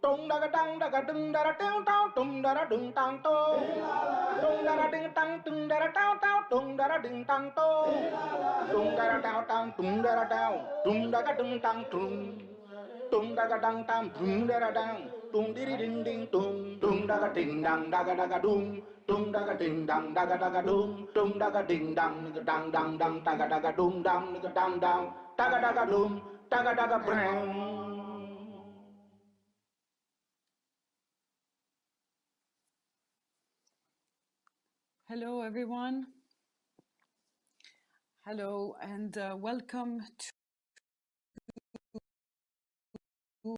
Tung da ga dang da ga dung da da ding dong tung da da dung dang to. Tung da da ding dang tung da da down down tung da da ding dang to. Tung da da down down tung da da down tung da ga dung dang tung. Tung da ga dang dang tung da da dang tung di di ding ding tung da ga ding dang da ga dung. Tung da ga ding dang da ga dung. Tung da ga ding dang dang dang dang da ga dung dang dang dang da ga dung da ga brang. Hello, everyone. Hello, and welcome to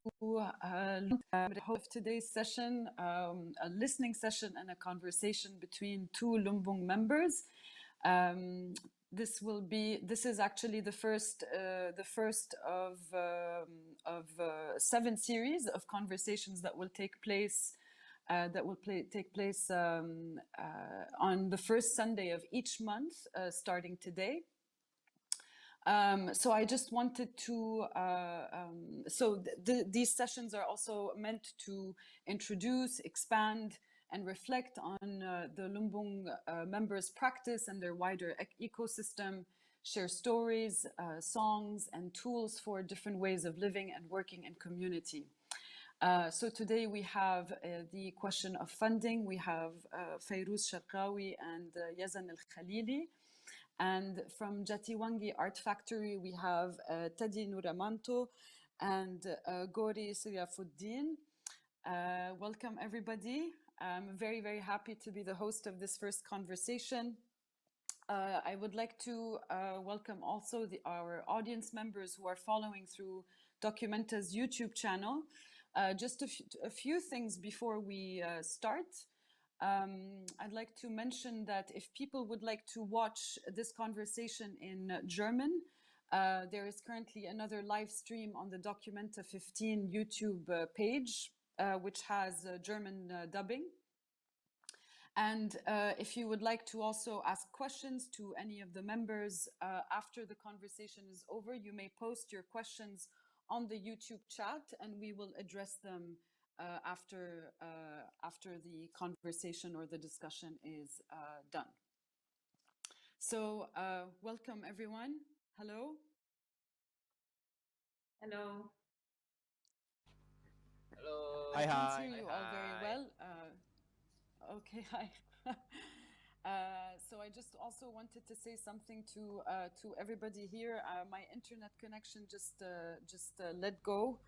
today's session, a listening session and a conversation between two Lumbung members. This is actually the first of 7 series of conversations that will take place on the first Sunday of each month, starting today. So I just wanted to, these sessions are also meant to introduce, expand, and reflect on the Lumbung members' practice and their wider ecosystem, share stories, songs, and tools for different ways of living and working in community. So today we have the question of funding. We have Fayrouz Sharqawi and Yazan Al-Khalili. And from Jatiwangi Art Factory, we have Tadi Nuramanto and Gori Sirafuddin. Welcome, everybody. I'm very, very happy to be the host of this first conversation. I would like to welcome also our audience members who are following through Documenta's YouTube channel. Just a few things before we start. I'd like to mention that if people would like to watch this conversation in German, there is currently another live stream on the Documenta 15 YouTube page, which has German dubbing. And if you would like to also ask questions to any of the members after the conversation is over, you may post your questions on the YouTube chat and we will address them after the conversation or the discussion is done. So welcome everyone. Hello. Hello. Hello. I can't hear you all very well. Okay, hi. So I just also wanted to say something to everybody here. My internet connection just let go.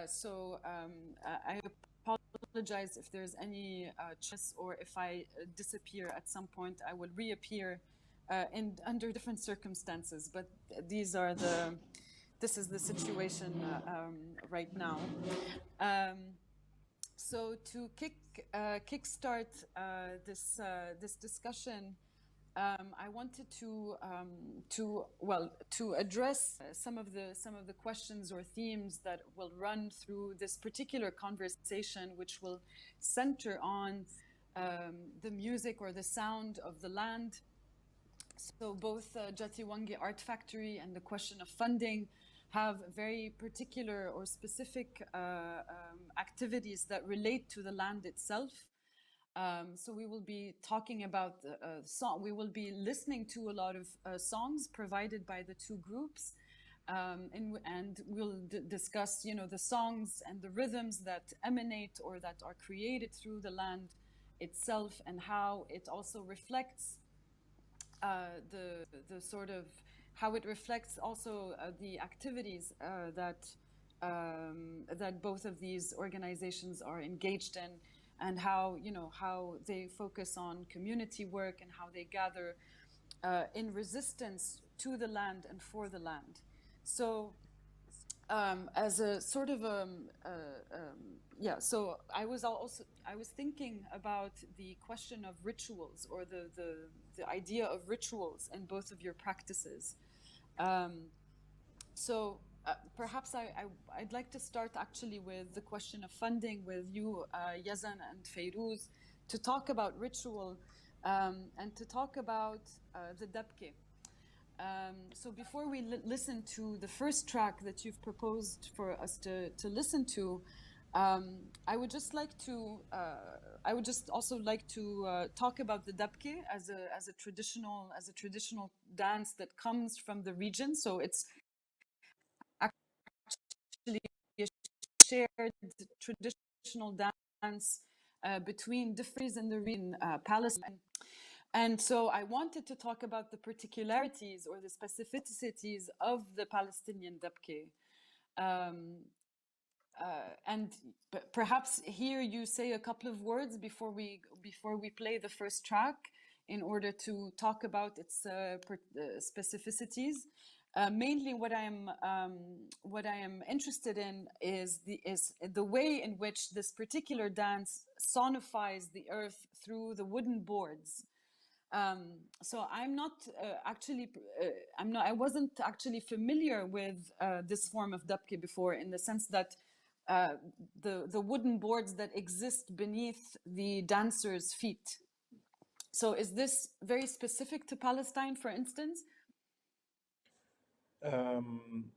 So I apologize if there's any chance or if I disappear at some point. I will reappear under different circumstances, but this is the situation right now. So to kickstart this discussion, I wanted to address some of the questions or themes that will run through this particular conversation, which will center on the music or the sound of the land. So both Jatiwangi Art Factory and the question of funding have very particular or specific activities that relate to the land itself. So we will be talking about we will be listening to a lot of songs provided by the two groups, and we'll discuss, the songs and the rhythms that emanate or that are created through the land itself, and how it also reflects the sort of how it reflects also the activities that both of these organizations are engaged in, and how they focus on community work and how they gather in resistance to the land and for the land. So as a sort of so I was thinking about the question of rituals, or the idea of rituals in both of your practices. So perhaps I'd like to start actually with the question of funding with you, Yazan and Fayrouz, to talk about ritual and to talk about the dabke. So before we listen to the first track that you've proposed for us to listen to, I would just like to. I would just also like to talk about the dabke as a traditional dance that comes from the region. So it's actually a shared traditional dance between different in the region, Palestine. And so I wanted to talk about the particularities or the specificities of the Palestinian dabke. Um, and perhaps here you say a couple of words before we play the first track in order to talk about its specificities. Mainly, what I am interested in is the way in which this particular dance sonifies the earth through the wooden boards. So I'm not I wasn't actually familiar with this form of dabke before, in the sense that uh, the wooden boards that exist beneath the dancers' feet. So is this very specific to Palestine, for instance? Um,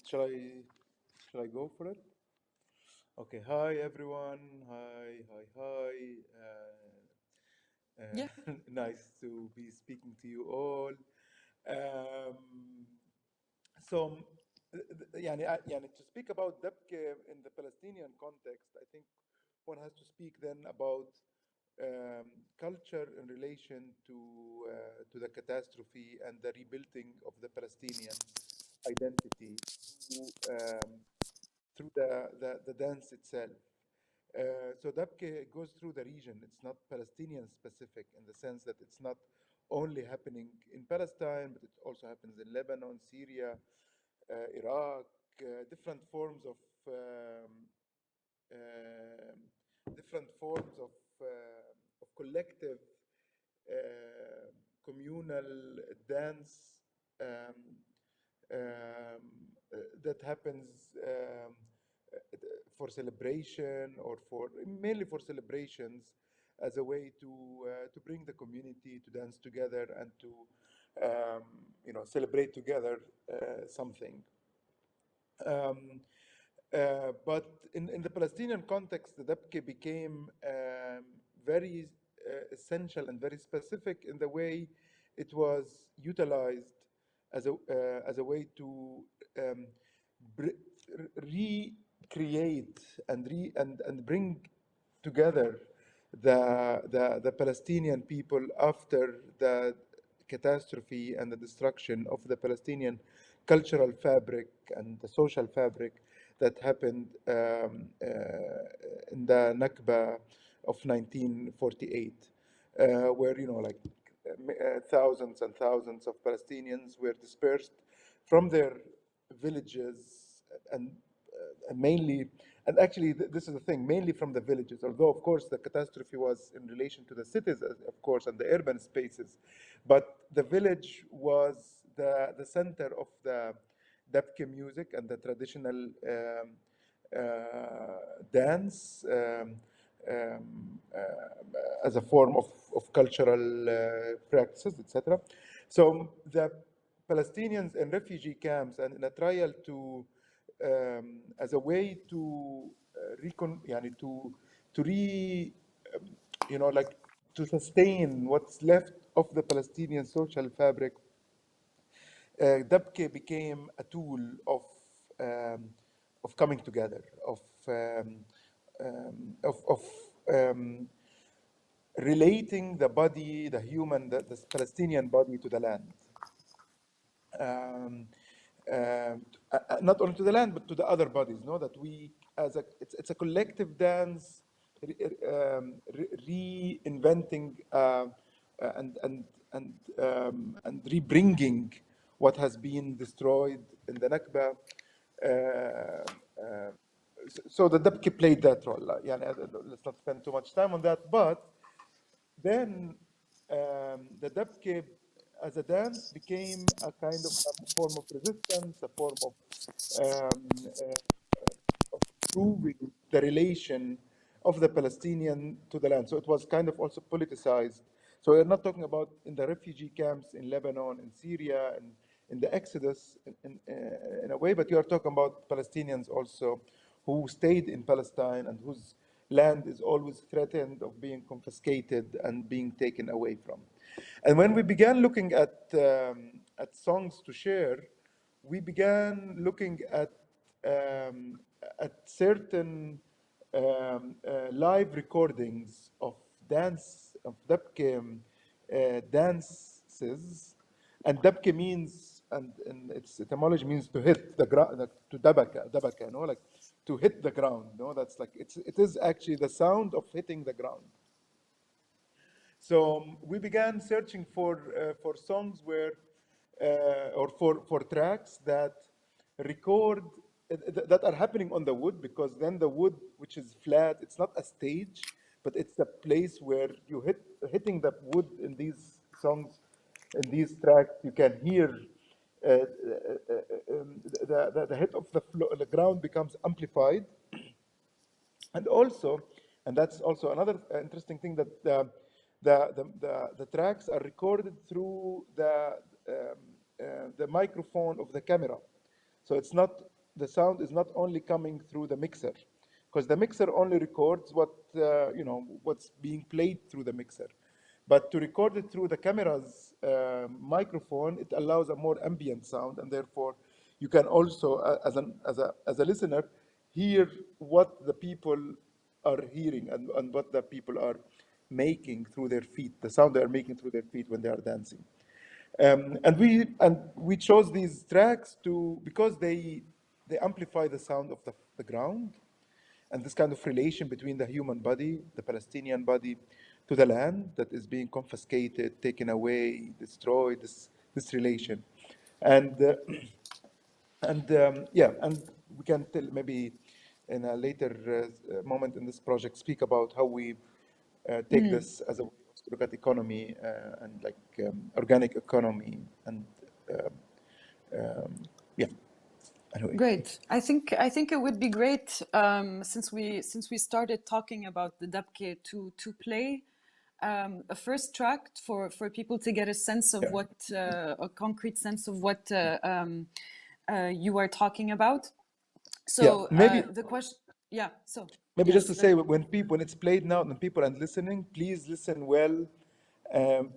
shall I go for it? Okay. Hi everyone. Hi. Yeah. Nice to be speaking to you all. Um, so, يعني to speak about Dabke in the Palestinian context, I think one has to speak then about culture in relation to the catastrophe and the rebuilding of the Palestinian identity through, through the dance itself. So Dabke goes through the region. It's not Palestinian specific in the sense that it's not only happening in Palestine, but it also happens in Lebanon, Syria, Iraq, different forms of different forms of collective communal dance um, um, that happens for celebration or for mainly for celebrations as a way to bring the community to dance together and to celebrate together something. But in the Palestinian context, the Dabke became very essential and very specific in the way it was utilized as a way to um, recreate and bring together the Palestinian people after the catastrophe and the destruction of the Palestinian cultural fabric and the social fabric that happened in the Nakba of 1948, where thousands and thousands of Palestinians were dispersed from their villages and mainly, and actually this is the thing, mainly from the villages, although of course the catastrophe was in relation to the cities, of course, and the urban spaces, but the village was the center of the Dabke music and the traditional dance as a form of cultural practices, etc. So the Palestinians in refugee camps and in a trial to as a way to to re like to sustain what's left of the Palestinian social fabric. Dabke became a tool um, of coming together, of relating the body, the human, the Palestinian body to the land. Um, Not only to the land, but to the other bodies. No, that we, it's a collective dance, reinventing and rebringing what has been destroyed in the Nakba. So the Dabke played that role. Let's not spend too much time on that, but then the Dabke as a dance became a kind of a form of resistance, a form of proving the relation of the Palestinian to the land. So it was kind of also politicized. So we're not talking about in the refugee camps in Lebanon, in Syria, and in the Exodus in a way, but you are talking about Palestinians also who stayed in Palestine and whose land is always threatened of being confiscated and being taken away from. And when we began looking at songs to share, we began looking um, at certain live recordings of dabke dances, and dabke means, and its etymology means to hit the ground, like to dabaka, you know, like to hit the ground. You know, that's like it is actually the sound of hitting the ground. So we began searching for songs where, or for tracks that record, that are happening on the wood, because then the wood, which is flat, it's not a stage, but it's a place where you hitting the wood in these songs, in these tracks, you can hear the hit of the ground becomes amplified. And also, and that's also another interesting thing, that the tracks are recorded through the microphone of the camera. So it's not, the sound is not only coming through the mixer, because the mixer only records what, what's being played through the mixer. But to record it through the camera's microphone, it allows a more ambient sound, and therefore you can also, as a listener, hear what the people are hearing and what the people are making through their feet, the sound they are making through their feet when they are dancing. And we chose these tracks because they amplify the sound of the ground, and this kind of relation between the human body, the Palestinian body, to the land that is being confiscated, taken away, destroyed, this relation. And and we can tell maybe in a later moment in this project speak about how we take this as a surrogate economy and like organic economy, and anyway. Great. I think it would be great, since we started talking about the dabke, to play a first track for people to get a sense of what a concrete sense of what you are talking about. So maybe the question, so maybe yes, just to say, when it's played now and people are listening, please listen well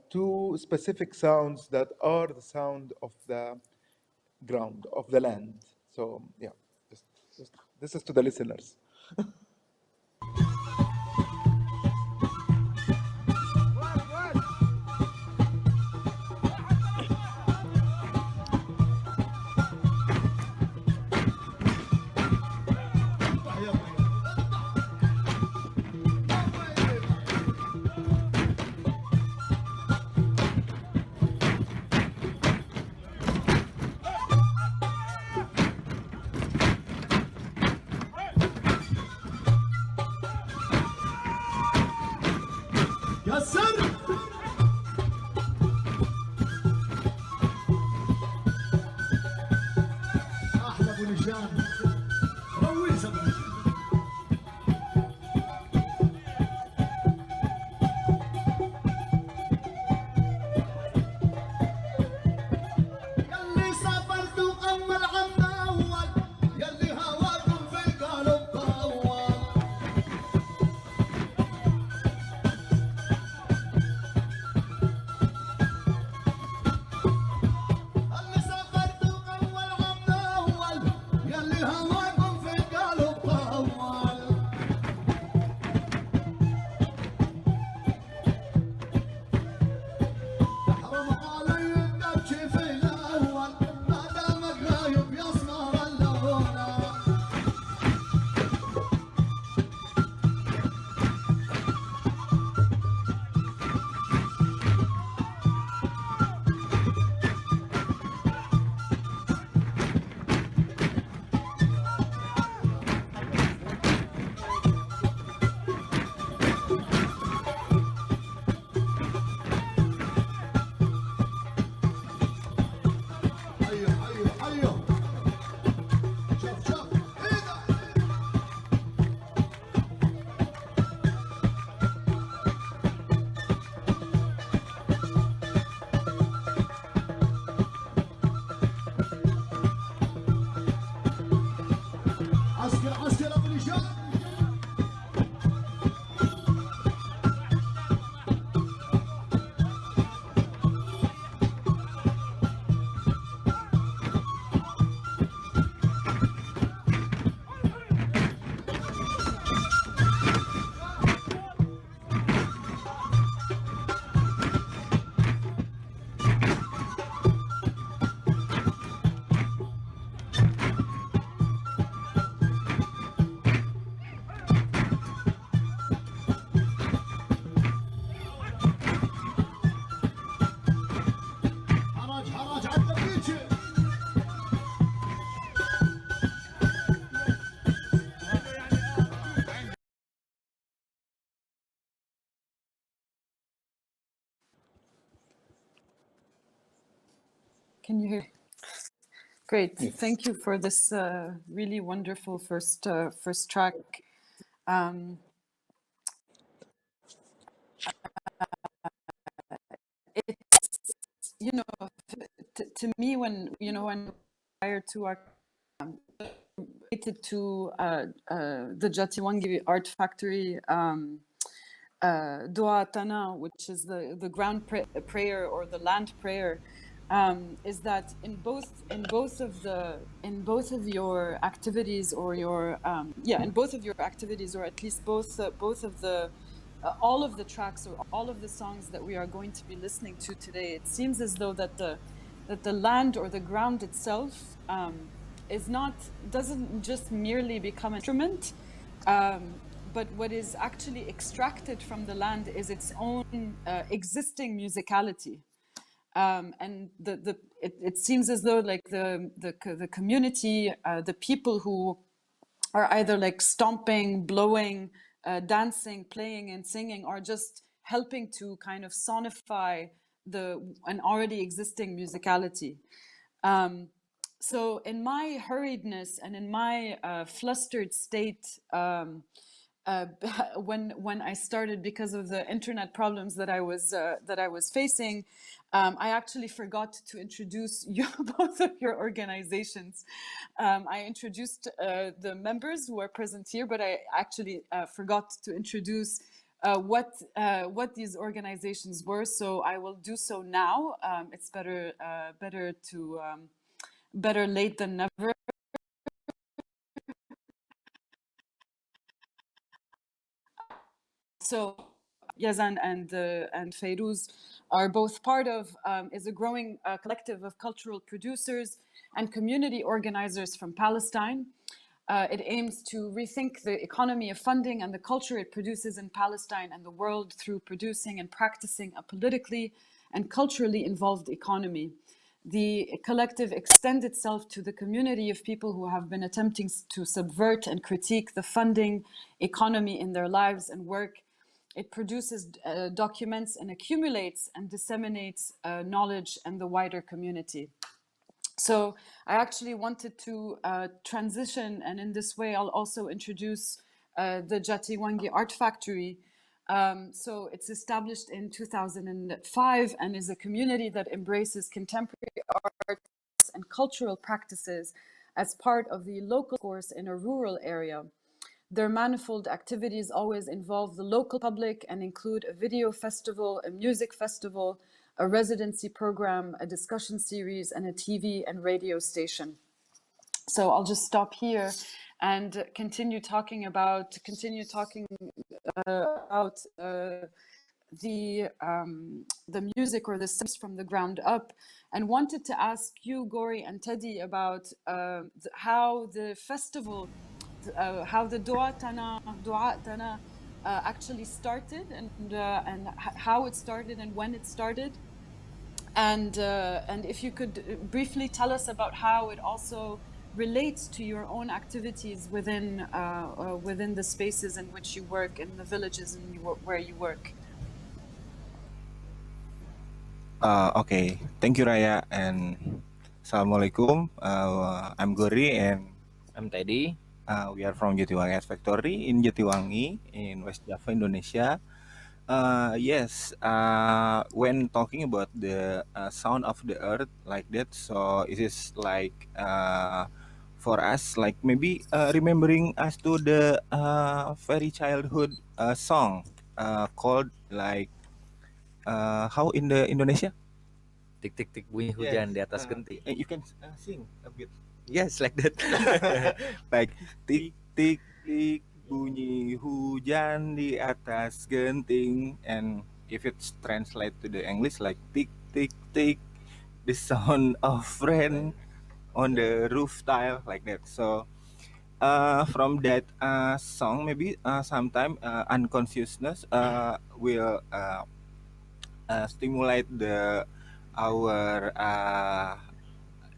to specific sounds that are the sound of the ground, of the land. So yeah, just this is to the listeners. Can you hear? Great. Yes. Thank you for this really wonderful first track. It's, you know, to me, when prior to our related to the Jatiwangi Art Factory, Dua Tana, which is the ground prayer or the land prayer, is that in both of your activities or your in both of your activities, or at least both of the all of the tracks or all of the songs that we are going to be listening to today, it seems as though that the land or the ground itself doesn't just merely become an instrument, but what is actually extracted from the land is its own existing musicality. And it seems as though like the community, the people who are either like stomping, blowing, dancing, playing, and singing, are just helping to kind of sonify an already existing musicality. So in my hurriedness and in my flustered state, when I started, because of the internet problems that I was facing, I actually forgot to introduce both of your organizations. I introduced the members who are present here, but I actually forgot to introduce what these organizations were. So I will do so now. It's better late than never. So Yazan and Fayrouz are both part of is a growing collective of cultural producers and community organizers from Palestine. It aims to rethink the economy of funding and the culture it produces in Palestine and the world through producing and practicing a politically and culturally involved economy. The collective extends itself to the community of people who have been attempting to subvert and critique the funding economy in their lives and work. It produces documents and accumulates and disseminates knowledge and the wider community. So I actually wanted to transition, and in this way I'll also introduce the Jatiwangi Art Factory. So it's established in 2005 and is a community that embraces contemporary arts and cultural practices as part of the local course in a rural area. Their manifold activities always involve the local public and include a video festival, a music festival, a residency program, a discussion series, and a TV and radio station. So I'll just stop here and continue talking about the music or the steps from the ground up, and wanted to ask you, Gori and Teddy, about how the festival, how the Dua Tana actually started, and how it started and when it started, and if you could briefly tell us about how it also relates to your own activities within the spaces in which you work, in the villages where you work. Okay, thank you Raya, and Assalamualaikum. I'm Gori and I'm Teddy. We are from Jatiwangi Art Factory in Jatiwangi in West Java, Indonesia. Yes, when talking about the sound of the earth like that, so it is like for us, like maybe remembering us to the very childhood song called like how in the Indonesia? Tik tik tik bunyi hujan di atas genting. You can sing a bit. Yes, like that. Like tik tik tik bunyi hujan di atas genting, and if it's translate to the English like tik tik tik, the sound of rain on the roof tile, like that. So from that song, maybe sometime unconsciousness will stimulate our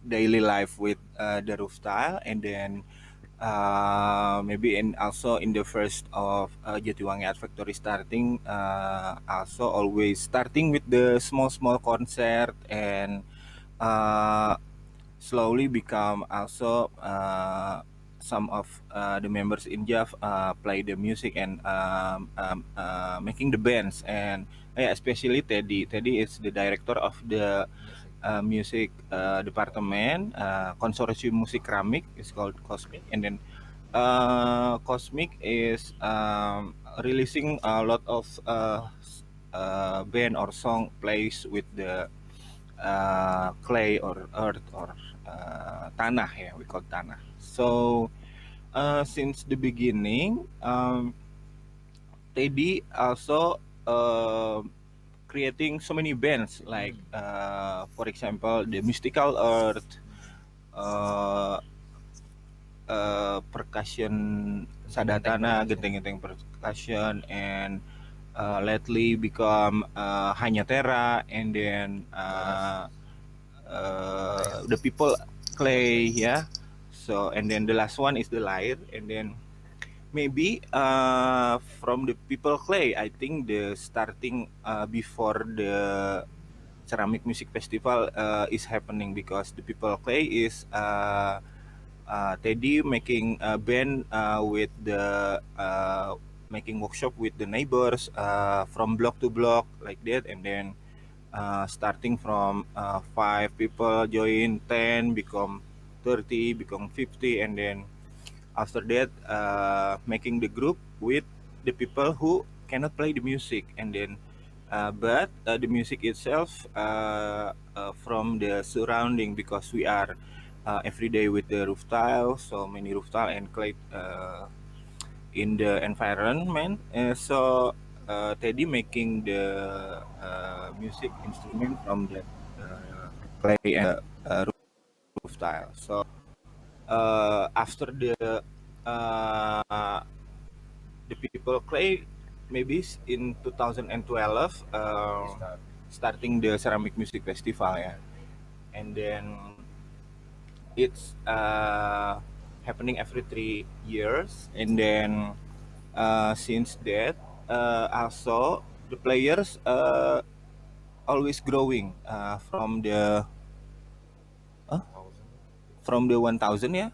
daily life with the roof tile, and then maybe also in the first of Jatiwangi Art Factory starting, also always starting with the small concert, and uh, slowly become also some of the members in JAF play the music and making the bands, and especially Teddy. Teddy is the director of the music department, Konsorsium Musik Keramik is called Cosmic, and then Cosmic is releasing a lot of band or song plays with the clay or earth or tanah, yeah, we call tanah. So since the beginning, Teddy also creating so many bands like for example the Mystical Earth, uh, percussion sadatana, genteng-genteng percussion, and lately become Hanyatera, and then the people clay, yeah. So and then the last one is the Lyre, and then maybe from the people clay, I think the starting before the ceramic music festival is happening, because the people clay is Teddy making a band with the making workshop with the neighbors from block to block like that, and then starting from 5 people join, 10 become 30, become 50, and then after that making the group with the people who cannot play the music, and then but the music itself from the surrounding, because we are every day with the roof tile, so many roof tile and clay in the environment. So Teddy making the music instrument from the clay and roof tile. So after the people clay, maybe in 2012 starting the ceramic music festival, yeah, and then it's happening every 3 years, and then since that also the players always growing from the 1000, yeah,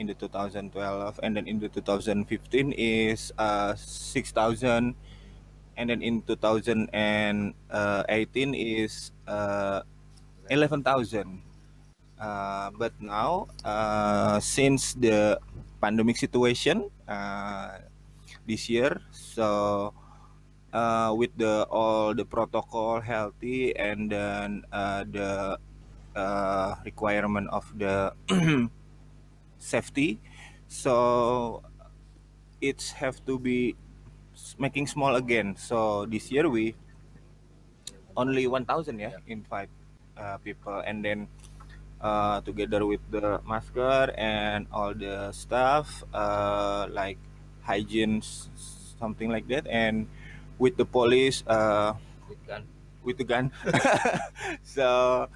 in the 2012, and then in the 2015 is 6000, and then in 2018 is 11,000. But now since the pandemic situation this year, so with all the protocol healthy, and then the requirement of the safety, so it's have to be making small again. So this year we only 1000, yeah, invite people, and then together with the masker and all the stuff like hygiene, something like that, and with the police with the gun. So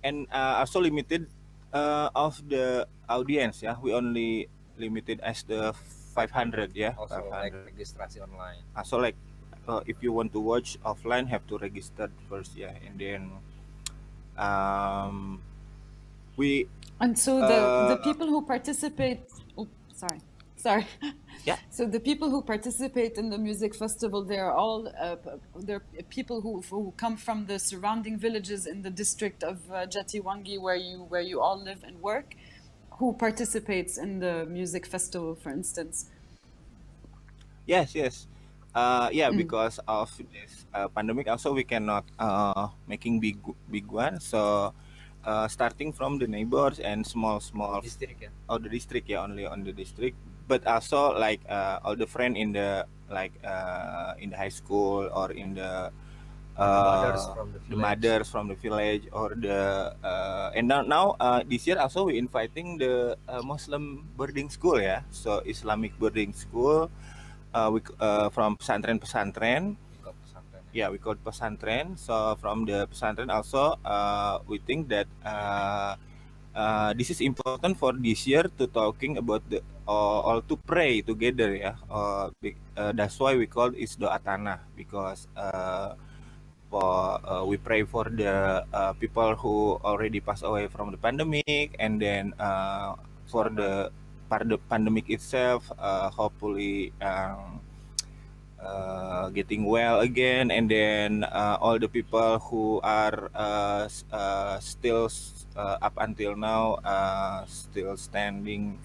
and also limited of the audience, yeah, we only limited as the 500, yeah, Also like 500. registrasi online. So like if you want to watch offline, have to register first, yeah, and then we And so the people who participate, sorry. Yeah. So the people who participate in the music festival, they're all they're people who come from the surrounding villages in the district of Jatiwangi, where you all live and work. Who participates in the music festival, for instance? Yes. Yeah, because of this pandemic, also we cannot making big one. So starting from the neighbors and small District, yeah. the district, yeah, only on the district, but also like all the friend in the in the high school or in the mothers from the the village. mothers from the village, or the and now this year also we inviting the Muslim boarding school, yeah, so Islamic boarding school. We from pesantren. Yeah, we call pesantren. So from the pesantren also, we think that this is important for this year to talking about the all to pray together, yeah. That's why we call it doa tanah, because we pray for the people who already passed away from the pandemic, and then for the pandemic itself, hopefully getting well again, and then all the people who are still up until now, still standing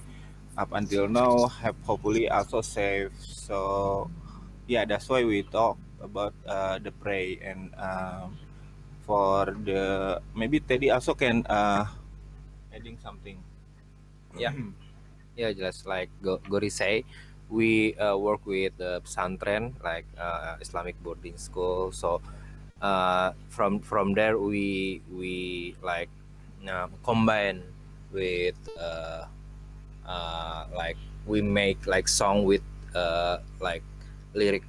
up until now, have hopefully also safe. So yeah, that's why we talk about the pray, and for the maybe Teddy also can adding something. Yeah, just like Gori say, we work with the pesantren, like Islamic boarding school. So from there we like combine with like we make like song with like lyric,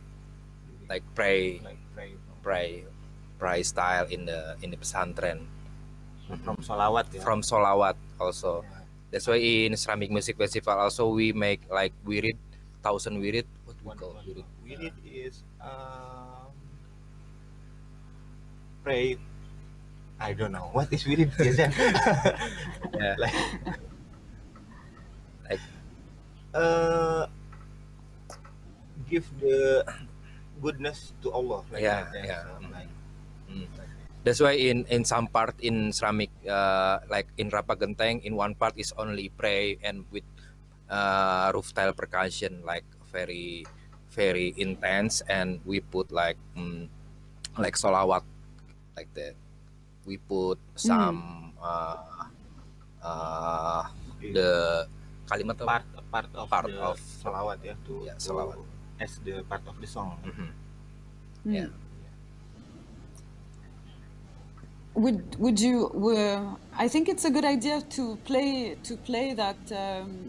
like pray Like pray pray style in the pesantren. from Solawat, yeah. From Solawat also. Yeah. That's why in Islamic Music Festival also we make like wirid, 1,000 wirid. What we call wirid? Wirid is pray. I don't know what is wirid. Yeah. like Like give the goodness to Allah. Like Yeah, that, yeah. so, like, Mm. That's why in some part in Islamic like in Rapa Genteng, in one part is only pray and with rooftile percussion, like very very intense, and we put like solawat like that. We put some the kalimat part of Part the of- Solawat, yeah, Yeah, Solawat. as the part of the song. Mhm. Mm. Yeah. Would you? I think it's a good idea to play that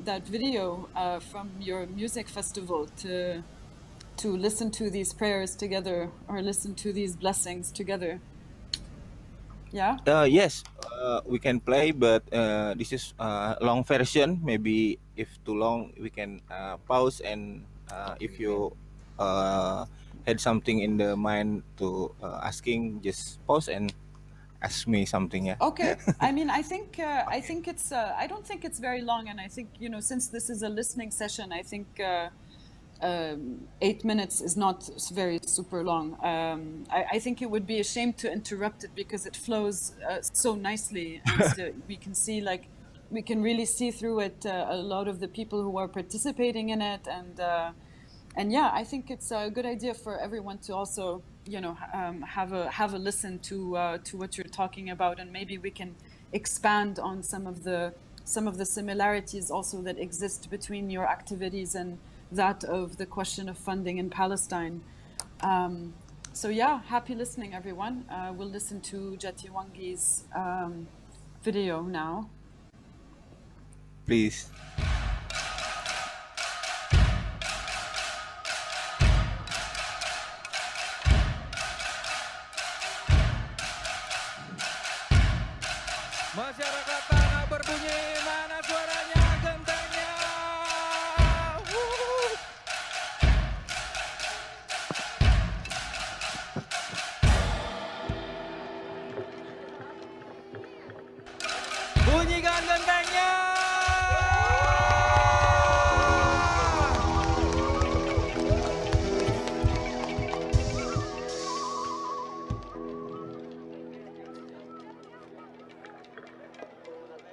that video from your music festival to listen to these prayers together, or listen to these blessings together. Yeah. Yes, we can play, but this is long version. Maybe if too long, we can pause, and if you had something in the mind to asking, just pause and ask me something. Yeah. Okay. I mean, I think it's. I don't think it's very long, and I think, since this is a listening session, I think 8 minutes is not very super long. I think it would be a shame to interrupt it, because it flows so nicely, and we can really see through it a lot of the people who are participating in it, and yeah, I think it's a good idea for everyone to also have a listen to what you're talking about, and maybe we can expand on some of the similarities also that exist between your activities and that of the question of funding in Palestine. So yeah, happy listening, everyone. We'll listen to Jatiwangi's video now. Please. Masyarakat tanah berbunyi, mana suaranya gentengnya? Wuh. Bunyikan gentengnya.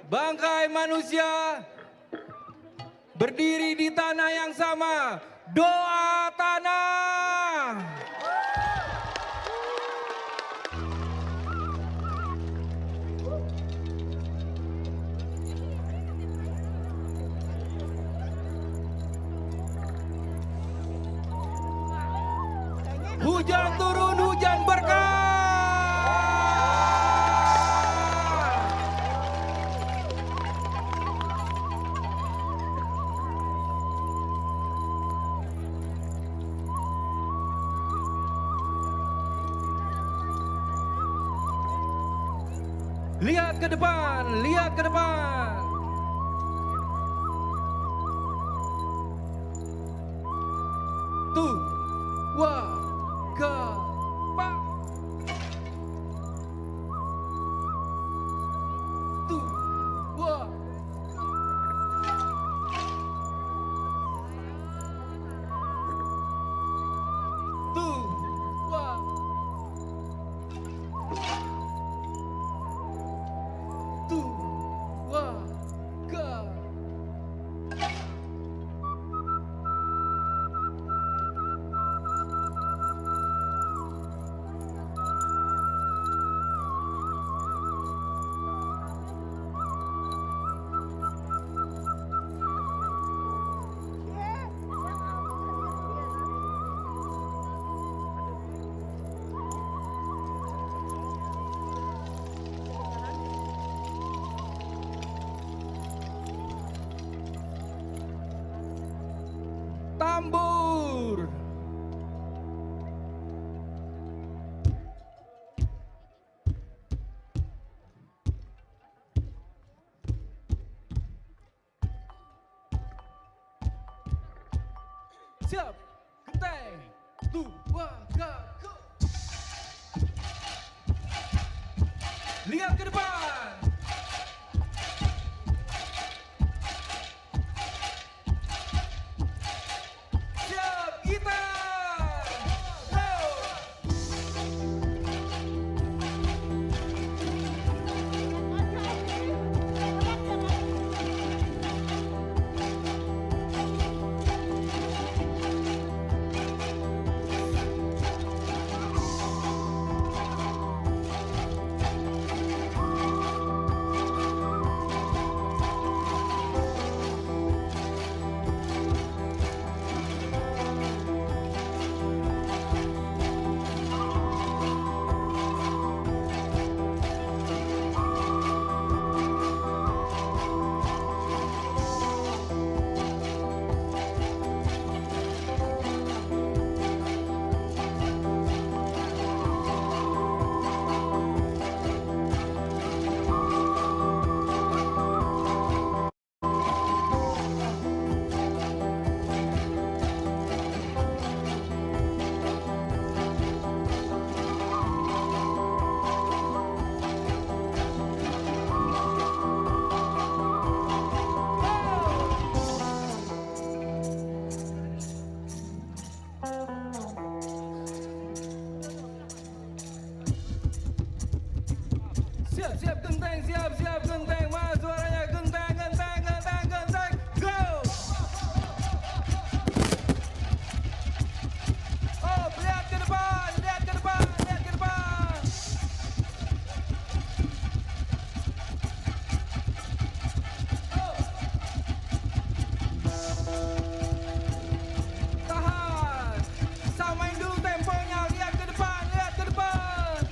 Bangkai manusia berdiri di tanah yang sama. Doa tanah. Hujan turun, hujan berkah. Lihat ke depan, lihat ke depan. Tuh, wah, ke, pak. tambur. Siap, genteng, 2, 3, go. Lihat ke depan. Siap, gitar, go. Siap genteng, siap genteng, mas suaranya genteng, genteng, genteng, genteng, go! Oh, lihat ke depan, lihat ke depan, lihat ke depan. Oh. Tahan, samain dulu temponya, lihat ke depan, lihat ke depan.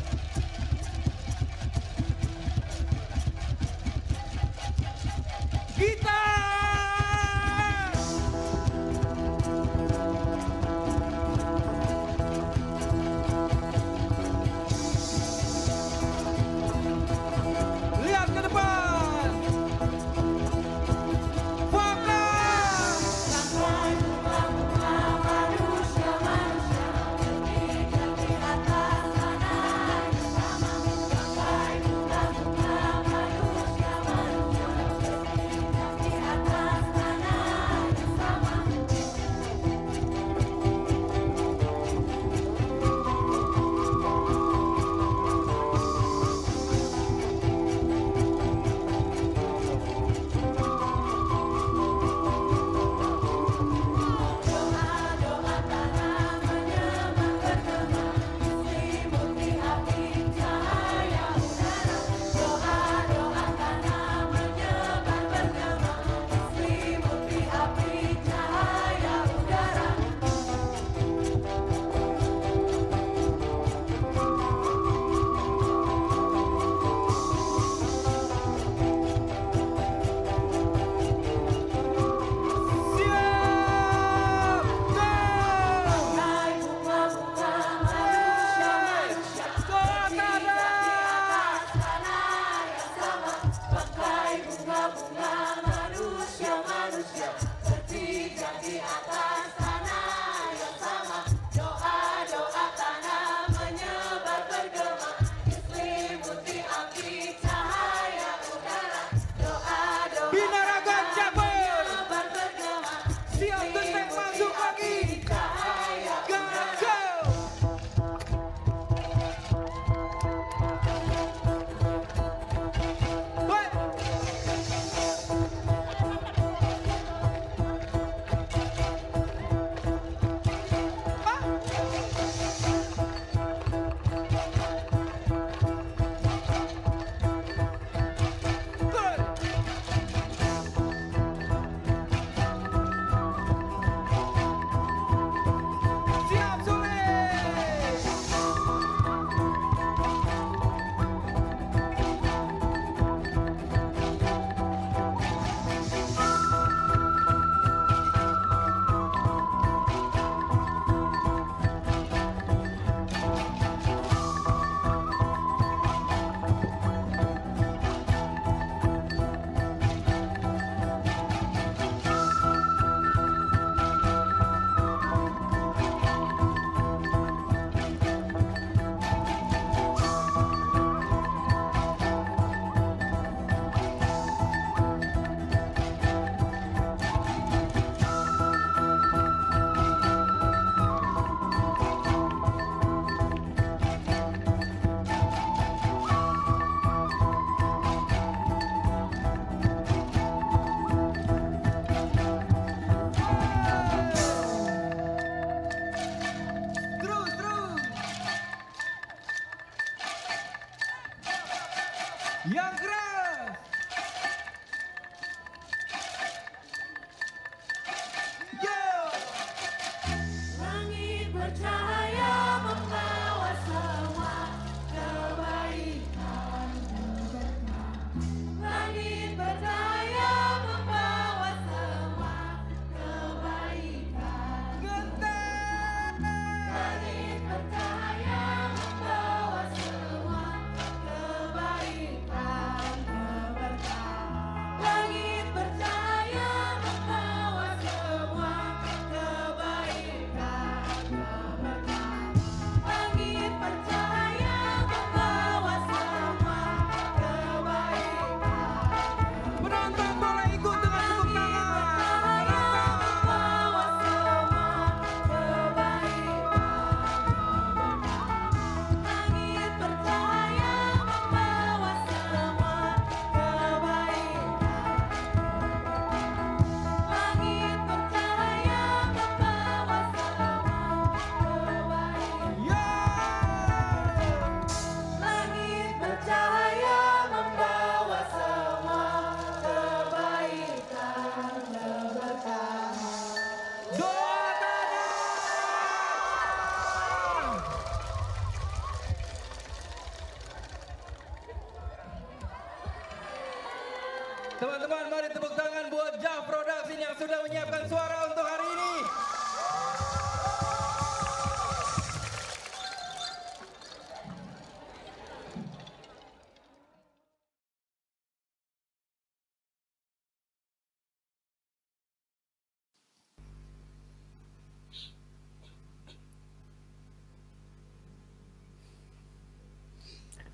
Teman-teman, mari tepuk tangan buat Jaf Production yang sudah menyiapkan suara untuk hari ini.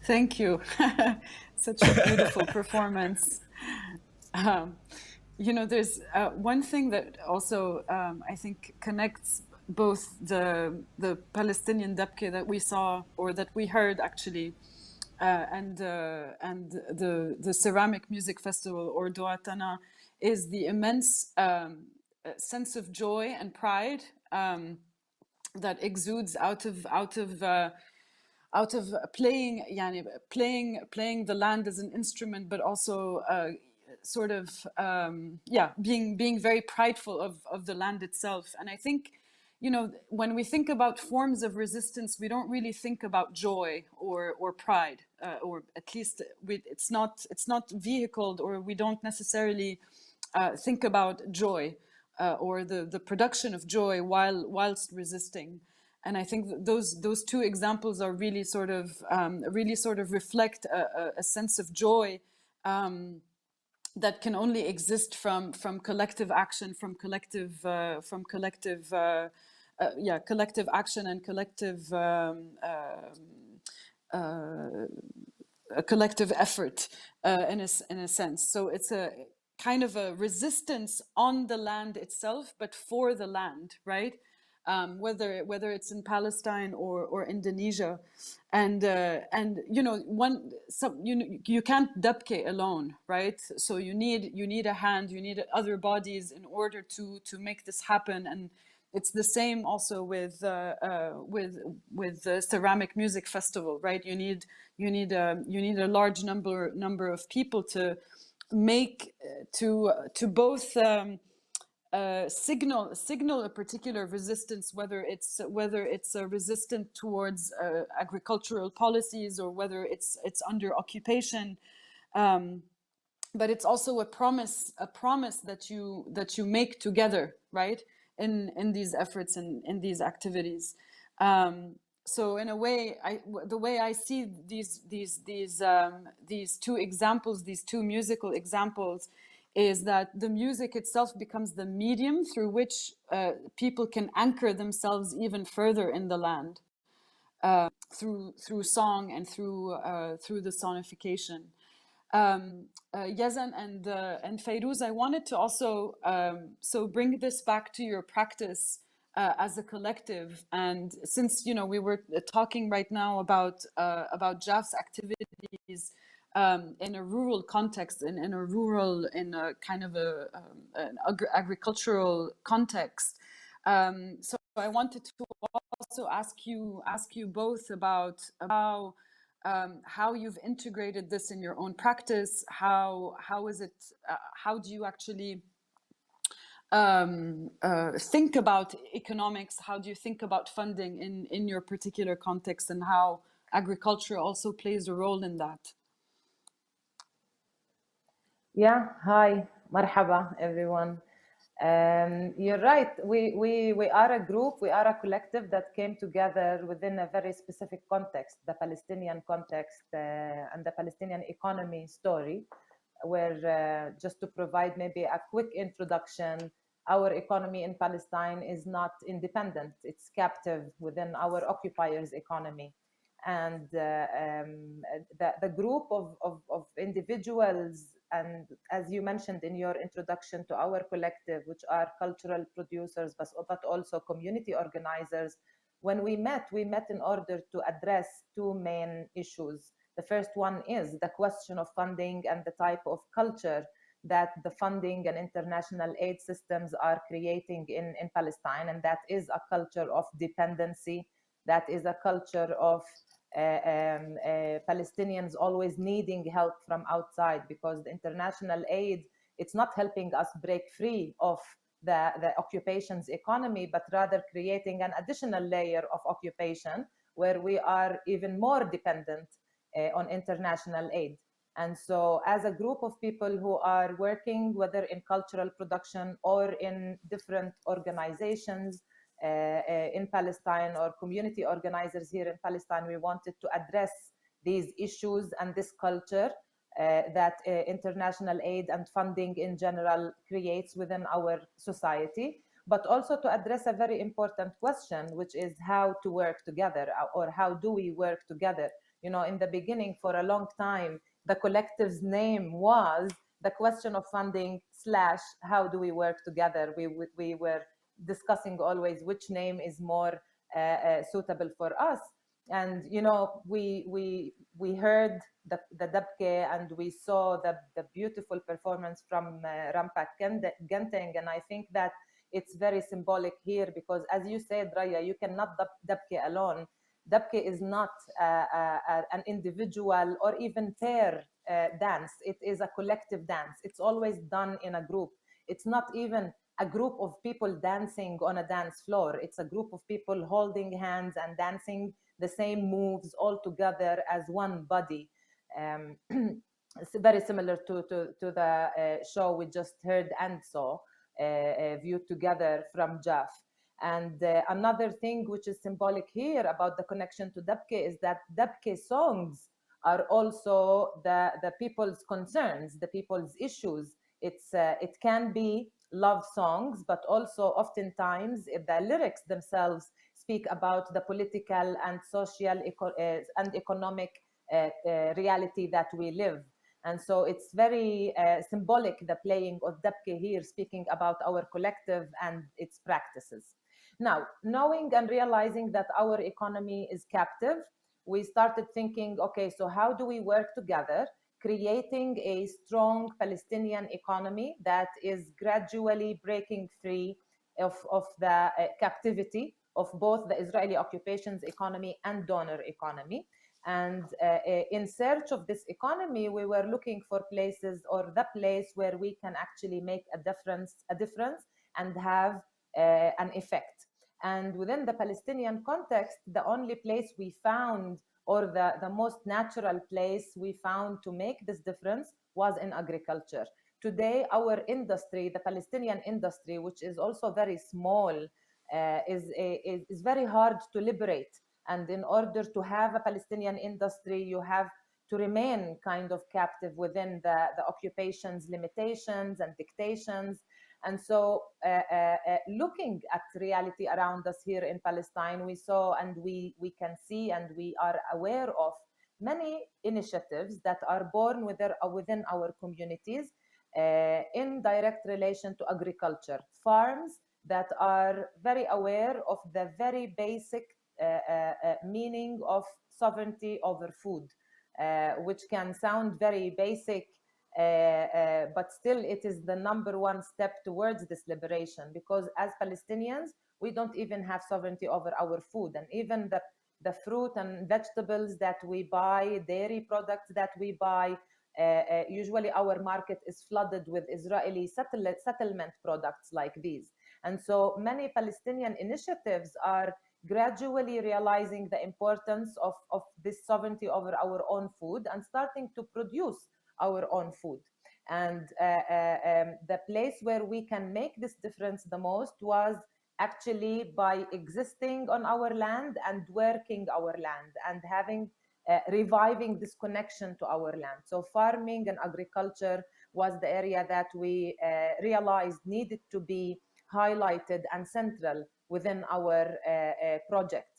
Thank you. Such a beautiful performance. You know, there's one thing that also I think connects both the Palestinian dabke that we saw or that we heard actually, and the ceramic music festival or Doatana is the immense sense of joy and pride that exudes out of playing, yani, playing the land as an instrument, but also sort of being very prideful of the land itself. And I think, you know, when we think about forms of resistance, we don't really think about joy or pride, or at least it's not vehicled, or we don't necessarily think about joy or the production of joy whilst resisting. And I think those two examples are really sort of reflect a sense of joy that can only exist from collective action, from collective action and collective a collective effort in a sense. So it's a kind of a resistance on the land itself, but for the land, right? Whether it's in Palestine or Indonesia, and you know, you can't dabke alone, right? So you need a hand, you need other bodies in order to make this happen. And it's the same also with the ceramic music festival, right? You need a large number of people to make to both. Signal a particular resistance, whether it's a resistance towards agricultural policies or whether it's under occupation, but it's also a promise that you make together, right, in these efforts and in these activities. So in a way, the way I see these two examples, these two musical examples, is that the music itself becomes the medium through which people can anchor themselves even further in the land, through song and through the sonification. Yazan and Fayrouz, I wanted to also so bring this back to your practice as a collective. And since, you know, we were talking right now about Jaf's activities in a rural context, in a kind of an agricultural context. So I wanted to also ask you both about how you've integrated this in your own practice. How is it? How do you actually think about economics? How do you think about funding in your particular context, and how agriculture also plays a role in that? Yeah, hi, marhaba, everyone. You're right. We are a group, we are a collective that came together within a very specific context, the Palestinian context and the Palestinian economy story, where just to provide maybe a quick introduction, our economy in Palestine is not independent. It's captive within our occupiers' economy. And the group of individuals, and as you mentioned in your introduction to our collective, which are cultural producers, but also community organizers, when we met in order to address two main issues. The first one is the question of funding and the type of culture that the funding and international aid systems are creating in Palestine. And that is a culture of dependency. That is a culture of Palestinians always needing help from outside, because the international aid, it's not helping us break free of the occupation's economy, but rather creating an additional layer of occupation where we are even more dependent on international aid. And so as a group of people who are working, whether in cultural production or in different organizations in Palestine or community organizers here in Palestine, we wanted to address these issues and this culture that international aid and funding in general creates within our society, but also to address a very important question, which is how to work together, or how do we work together? You know, in the beginning, for a long time, the collective's name was the question of funding / how do we work together. We were discussing always which name is more suitable for us. And you know, we heard the Dabke, and we saw the beautiful performance from Rampak Genteng, and I think that it's very symbolic here, because as you said, Raya, you cannot Dabke alone. Dabke is not an individual or even pair dance. It is a collective dance. It's always done in a group. It's not even a group of people dancing on a dance floor. It's a group of people holding hands and dancing the same moves all together as one body. It's very similar to the show we just heard and saw, viewed together from Jaf. And another thing which is symbolic here about the connection to Dabke is that Dabke songs are also the people's concerns, the people's issues. It can be love songs, but also oftentimes the lyrics themselves speak about the political and social and economic reality that we live. And so it's very symbolic, the playing of Dabke here, speaking about our collective and its practices. Now, knowing and realizing that our economy is captive, we started thinking, okay, so how do we work together, creating a strong Palestinian economy that is gradually breaking free of the captivity of both the Israeli occupation's economy and donor economy. And in search of this economy, we were looking for places, or the place where we can actually make a difference and have an effect. And within the Palestinian context, the only place we found, or the most natural place we found to make this difference, was in agriculture. Today, our industry, the Palestinian industry, which is also very small, is very hard to liberate. And in order to have a Palestinian industry, you have to remain kind of captive within the occupation's limitations and dictations. And so looking at reality around us here in Palestine, we saw, and we can see, and we are aware of many initiatives that are born within our communities in direct relation to agriculture. Farms that are very aware of the very basic meaning of sovereignty over food, which can sound very basic, but still it is the number one step towards this liberation, because as Palestinians, we don't even have sovereignty over our food. And even the fruit and vegetables that we buy, dairy products that we buy, usually our market is flooded with Israeli settlement products like these. And so many Palestinian initiatives are gradually realizing the importance of this sovereignty over our own food and starting to produce our own food. And the place where we can make this difference the most was actually by existing on our land and working our land and having reviving this connection to our land. So farming and agriculture was the area that we realized needed to be highlighted and central within our project.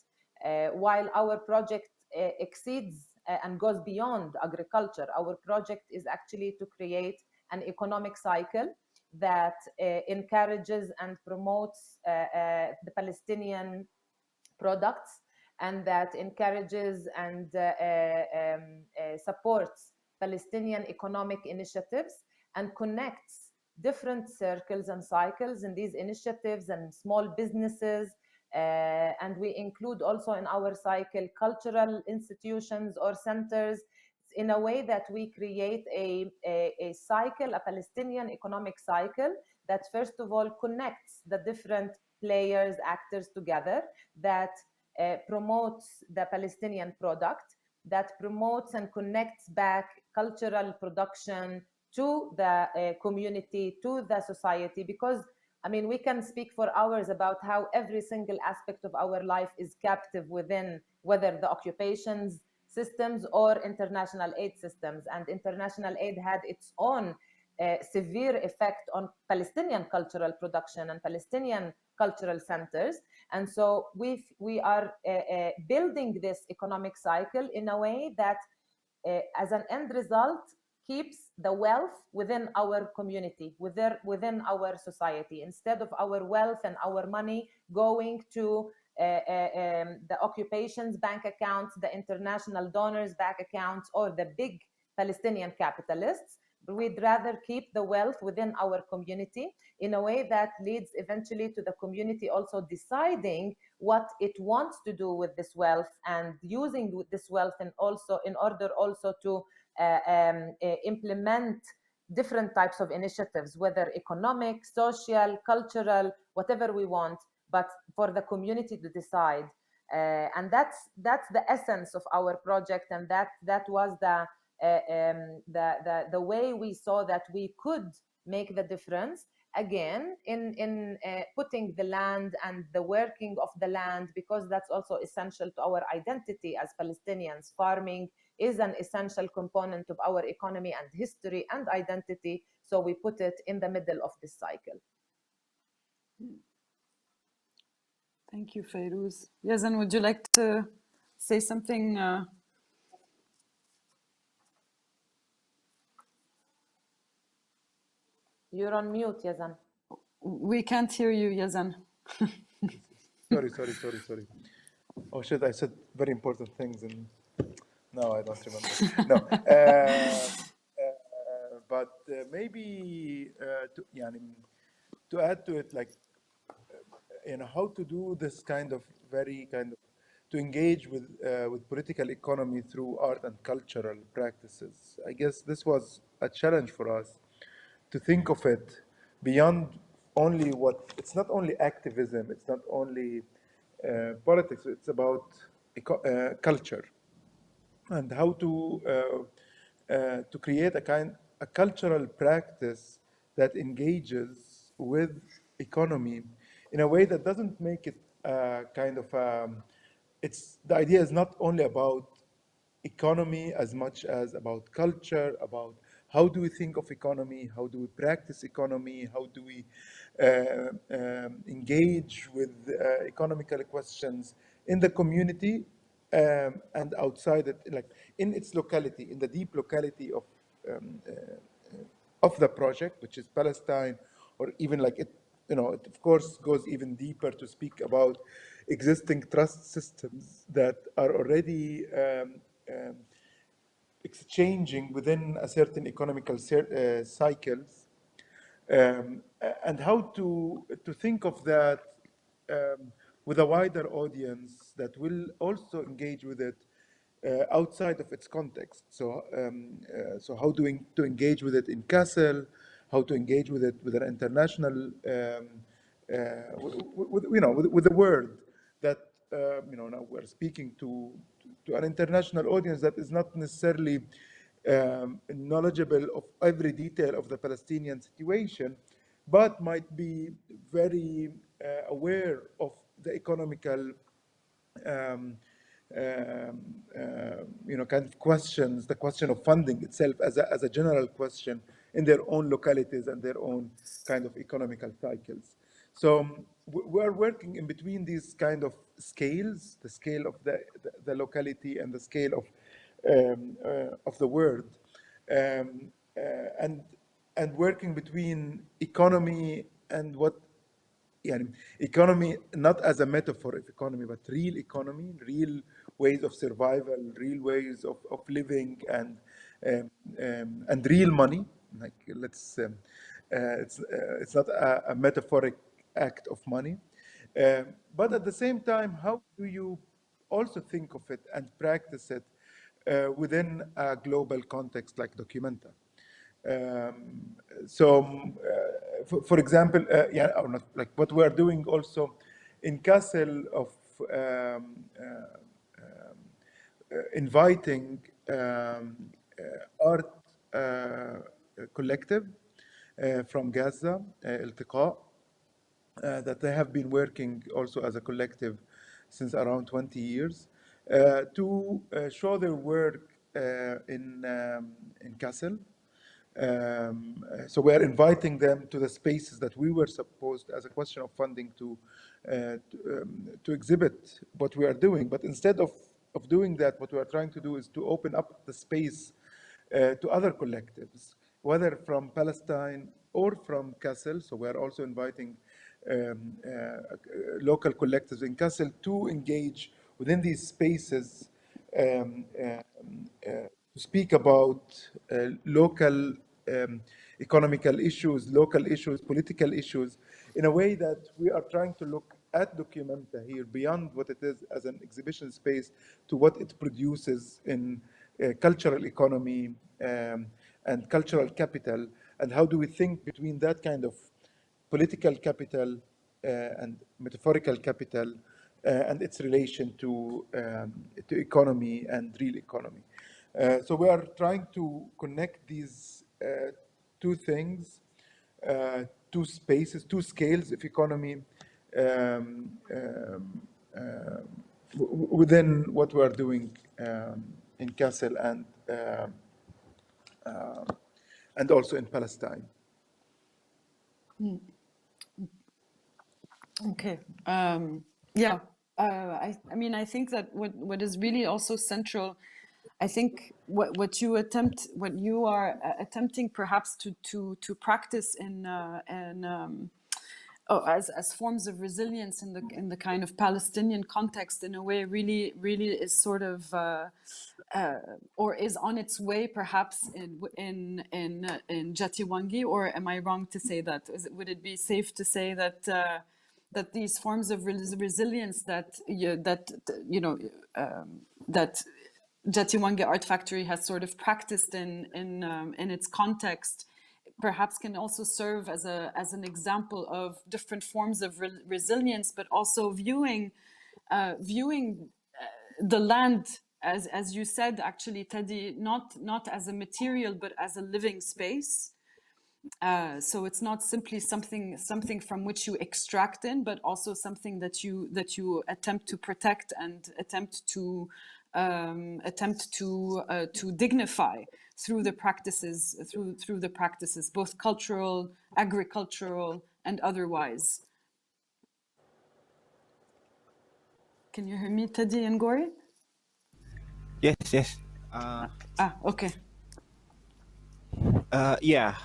While our project exceeds and goes beyond agriculture, our project is actually to create an economic cycle that encourages and promotes the Palestinian products, and that encourages and supports Palestinian economic initiatives and connects different circles and cycles in these initiatives and small businesses. And we include also in our cycle cultural institutions or centers, in a way that we create a cycle, a Palestinian economic cycle that first of all connects the different players, actors together, that promotes the Palestinian product, that promotes and connects back cultural production to the community, to the society, because I mean, we can speak for hours about how every single aspect of our life is captive within whether the occupations systems or international aid systems. And international aid had its own severe effect on Palestinian cultural production and Palestinian cultural centers. And so we are building this economic cycle in a way that, as an end result, keeps the wealth within our community, within our society, instead of our wealth and our money going to the occupations bank accounts, the international donors bank accounts, or the big Palestinian capitalists. We'd rather keep the wealth within our community in a way that leads eventually to the community also deciding what it wants to do with this wealth and using this wealth, and also in order also to implement different types of initiatives, whether economic, social, cultural, whatever we want, but for the community to decide. And that's the essence of our project, and that was the way we saw that we could make the difference, again in putting the land and the working of the land, because that's also essential to our identity as Palestinians. Farming is an essential component of our economy and history and identity, so we put it in the middle of this cycle. Thank you, Fayrouz. Yazan, would you like to say something? You're on mute, Yazan. We can't hear you, Yazan. Sorry. Oh shit, I said very important things and no, I don't remember. No. But maybe to add to it, like, how to do this to engage with political economy through art and cultural practices. I guess this was a challenge for us to think of it beyond only it's not only activism, it's not only politics, it's about culture, and how to create a cultural practice that engages with economy in a way that doesn't make it the idea is not only about economy as much as about culture, about how do we think of economy, how do we practice economy, how do we engage with economical questions in the community and outside it, like in its locality, in the deep locality of the project, which is Palestine, or even like it of course goes even deeper to speak about existing trust systems that are already exchanging within a certain economical cycles, and how to think of that with a wider audience that will also engage with it outside of its context. So how to engage with it in Kassel, how to engage with it with an international, with the world that now we're speaking to an international audience that is not necessarily knowledgeable of every detail of the Palestinian situation, but might be very aware of the economical kind of questions, the question of funding itself as a general question in their own localities and their own kind of economical cycles. So we're working in between these kind of scales, the scale of the locality and the scale of the world, and working between economy and what economy, not as a metaphor of economy, but real economy, real ways of survival, real ways of living, and real money. Like it's not a metaphoric act of money, but at the same time, how do you also think of it and practice it within a global context like Documenta? For example, or not, like what we are doing also in Kassel of inviting art collective from Gaza, التقاء, that they have been working also as a collective since around 20 years to show their work in Kassel. So we are inviting them to the spaces that we were supposed, as a question of funding, to exhibit what we are doing. But instead of doing that, what we are trying to do is to open up the space to other collectives, whether from Palestine or from Kassel. So we are also inviting local collectives in Kassel to engage within these spaces to speak about local economical issues, local issues, political issues, in a way that we are trying to look at Documenta here beyond what it is as an exhibition space to what it produces in cultural economy and cultural capital, and how do we think between that kind of political capital and metaphorical capital and its relation to economy and real economy. So we are trying to connect these two things, two spaces, two scales of economy within what we are doing in Kassel and also in Palestine. Okay. Yeah. I mean, I think that what is really also central, I think what you are attempting perhaps to practice as forms of resilience in the kind of Palestinian context, in a way, really is sort of or is on its way perhaps in Jatiwangi, or am I wrong to say that? Would it be safe to say that that these forms of resilience that Jatiwangi Art Factory has sort of practiced in its context, perhaps can also serve as an example of different forms of resilience, but also viewing the land, as you said, actually, Teddy, not as a material, but as a living space. So it's not simply something from which you extract in, but also something that you attempt to protect and attempt to dignify through the practices, both cultural, agricultural, and otherwise. Can you hear me, Teddy and Gori? Yes. Okay. Yeah.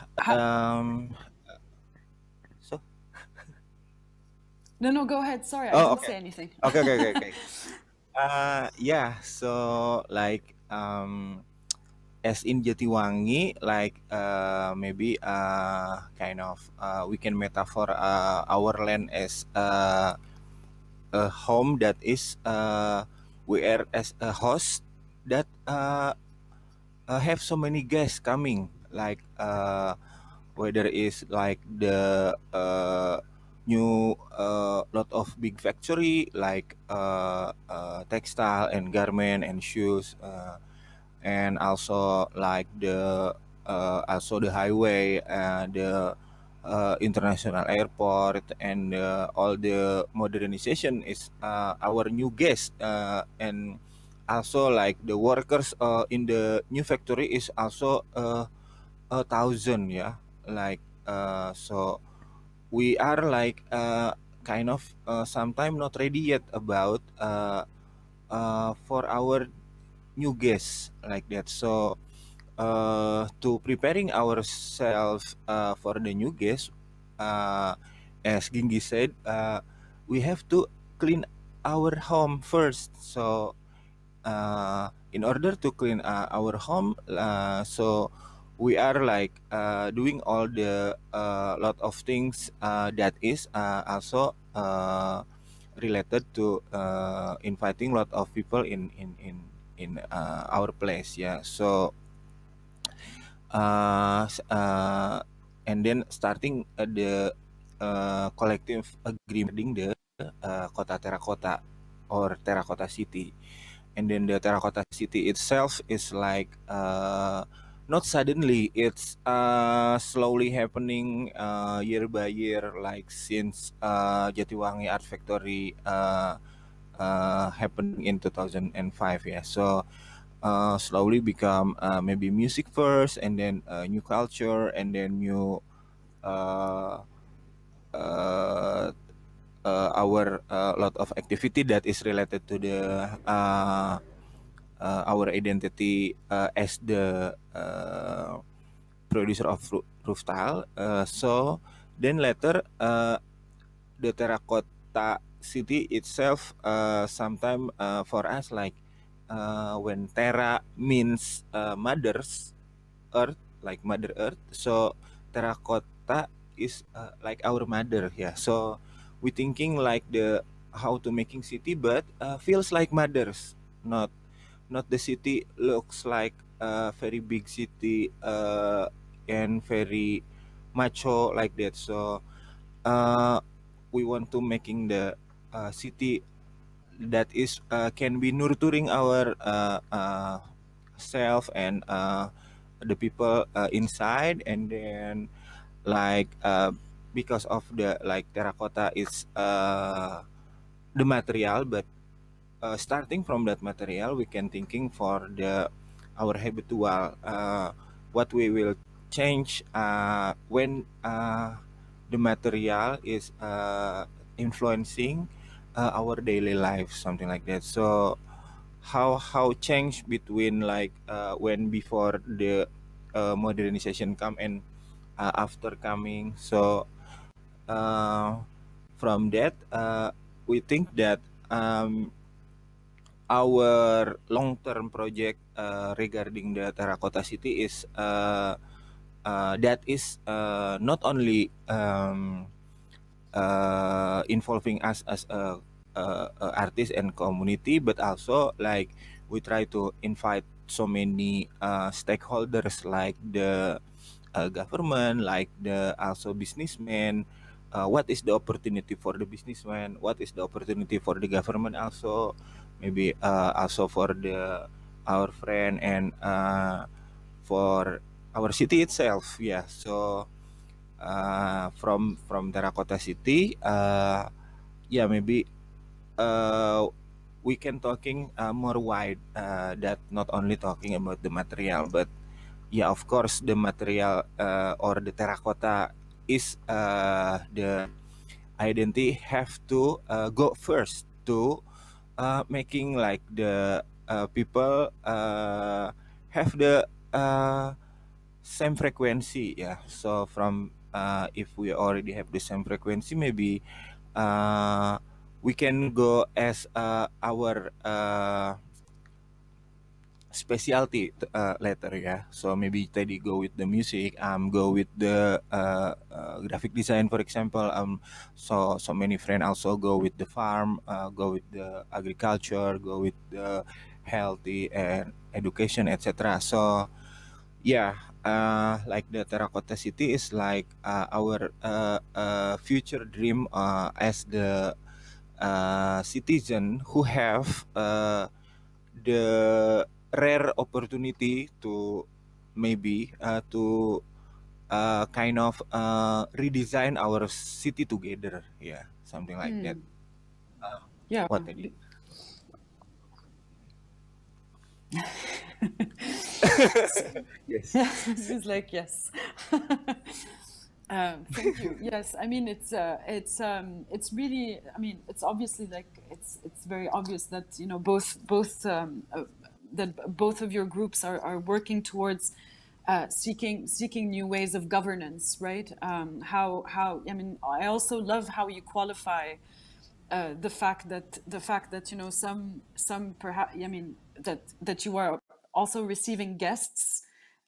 So. No, go ahead. Sorry, I didn't say anything. Okay. Yeah. So like as in Jatiwangi, like maybe kind of we can metaphor our land as a home that is we are as a host that have so many guests coming, like whether it's like the new lot of big factory like textile and garment and shoes, and also like the highway, the international airport, and all the modernization is our new guest, and also like the workers in the new factory is also 1,000, yeah, like so we are like kind of sometimes not ready yet about for our new guests like that. So to preparing ourselves for the new guests, as Gingi said, we have to clean our home first. So in order to clean our home, so we are like doing all the lot of things that is also related to inviting lot of people in our place, yeah. So and then starting the collective agreement the Kota Terracotta or Terracotta City, and then the terracotta city itself is like not suddenly, it's slowly happening year by year, like since Jatiwangi Art Factory happening in 2005. Yeah, so slowly become maybe music first, and then new culture, and then new uh, uh, our lot of activity that is related to the our identity as the producer of roof tile. So then later the terracotta city itself sometime for us like when terra means mother's earth, like mother earth, so terracotta is like our mother. Yeah, so we thinking like the how to making city, but feels like mothers, not the city looks like a very big city and very macho like that. So uh, we want to making the city that is can be nurturing our self and the people inside, and then like because of the like terracotta is the material, but starting from that material we can thinking for the our habitual what we will change when the material is influencing our daily life, something like that. So how change between like when before the modernization come and after coming. So uh, from that we think that our long-term project regarding the terracotta city is that is not only involving us as a artist and community, but also like we try to invite so many stakeholders like the government, like the also businessmen. What is the opportunity for the businessman? What is the opportunity for the government also? Maybe also for the our friend and for our city itself. Yeah. So from Terracotta City, yeah, maybe we can talking more wide that not only talking about the material, but yeah, of course the material or the terracotta is the identity have to go first to making like the people have the same frequency. Yeah, so from if we already have the same frequency, maybe uh, we can go as our specialty later. Yeah, so maybe Teddy go with the music, go with the graphic design, for example. So many friends also go with the farm, go with the agriculture, go with the healthy and education, etc. So yeah, like the terracotta city is like our future dream as the citizen who have the rare opportunity to maybe to kind of redesign our city together. Yeah, something like that. Yeah. What Teddy? Yes. He's like, yes. Thank you. Yes, I mean it's really, I mean it's obviously like it's very obvious that that both of your groups are working towards seeking new ways of governance, right? How I mean I also love how you qualify the fact that some perhaps, I mean that you are also receiving guests,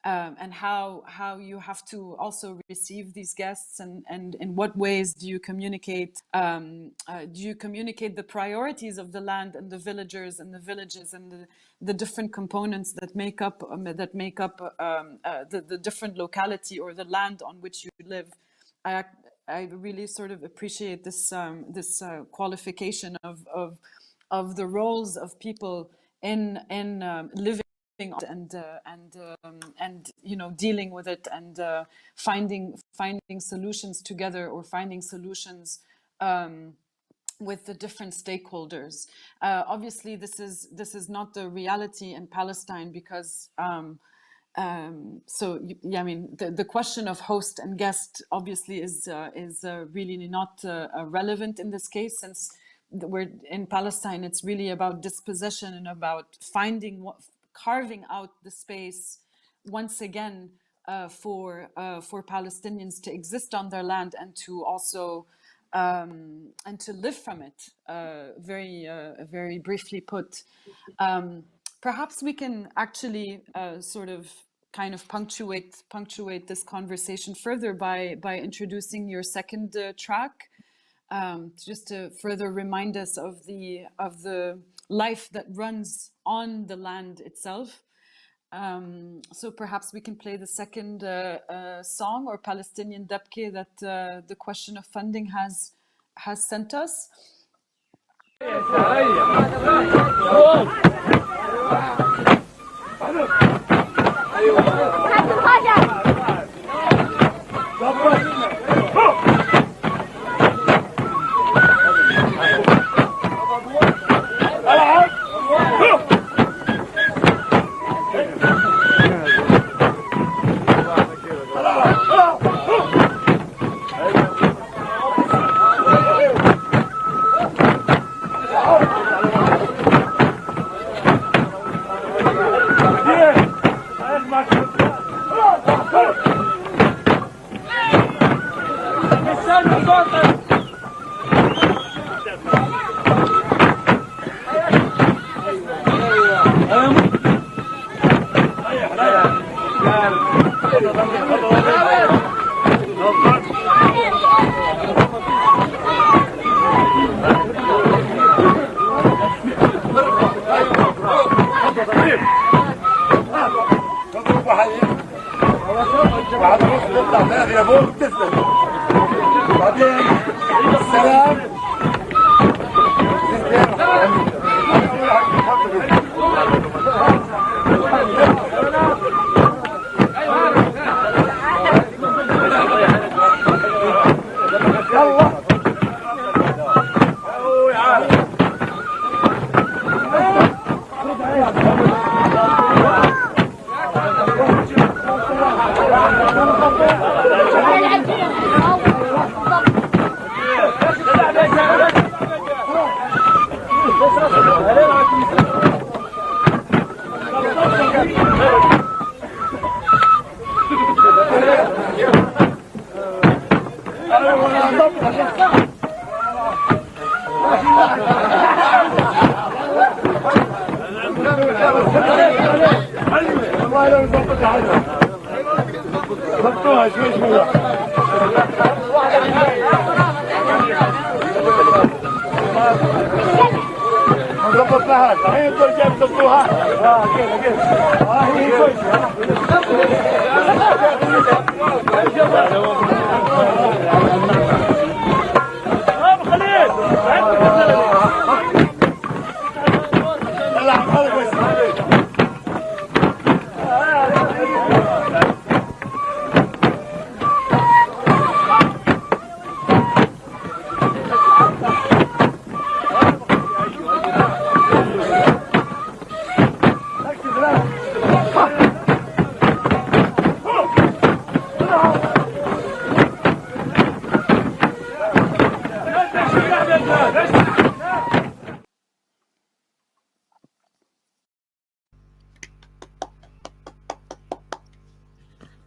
and how you have to also receive these guests, and in what ways do you communicate the priorities of the land and the villagers and the villages and the different components that make up the different locality or the land on which you live. I really sort of appreciate this qualification of the roles of people in living and dealing with it and finding solutions together, or finding solutions with the different stakeholders. Obviously, this is not the reality in Palestine, because I mean, the question of host and guest obviously is really not relevant in this case, since we're in Palestine. It's really about dispossession and about carving out the space once again for Palestinians to exist on their land and to also and to live from it. Very briefly put. Perhaps we can actually sort of kind of punctuate this conversation further by introducing your second track, just to further remind us of the life that runs on the land itself. So perhaps we can play the second song, or Palestinian Dabke, that the question of funding has sent us.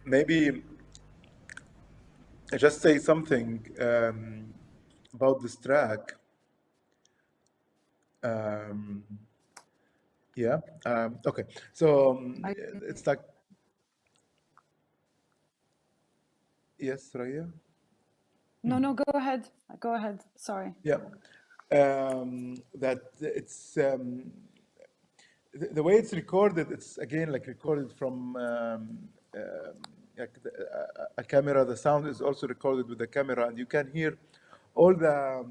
Maybe I just say something about this track. Yeah. Okay. So it's like, yes, Raya? No, go ahead. Go ahead. Sorry. Yeah. That it's the way it's recorded. It's again like recorded from like a camera. The sound is also recorded with the camera, and you can hear all the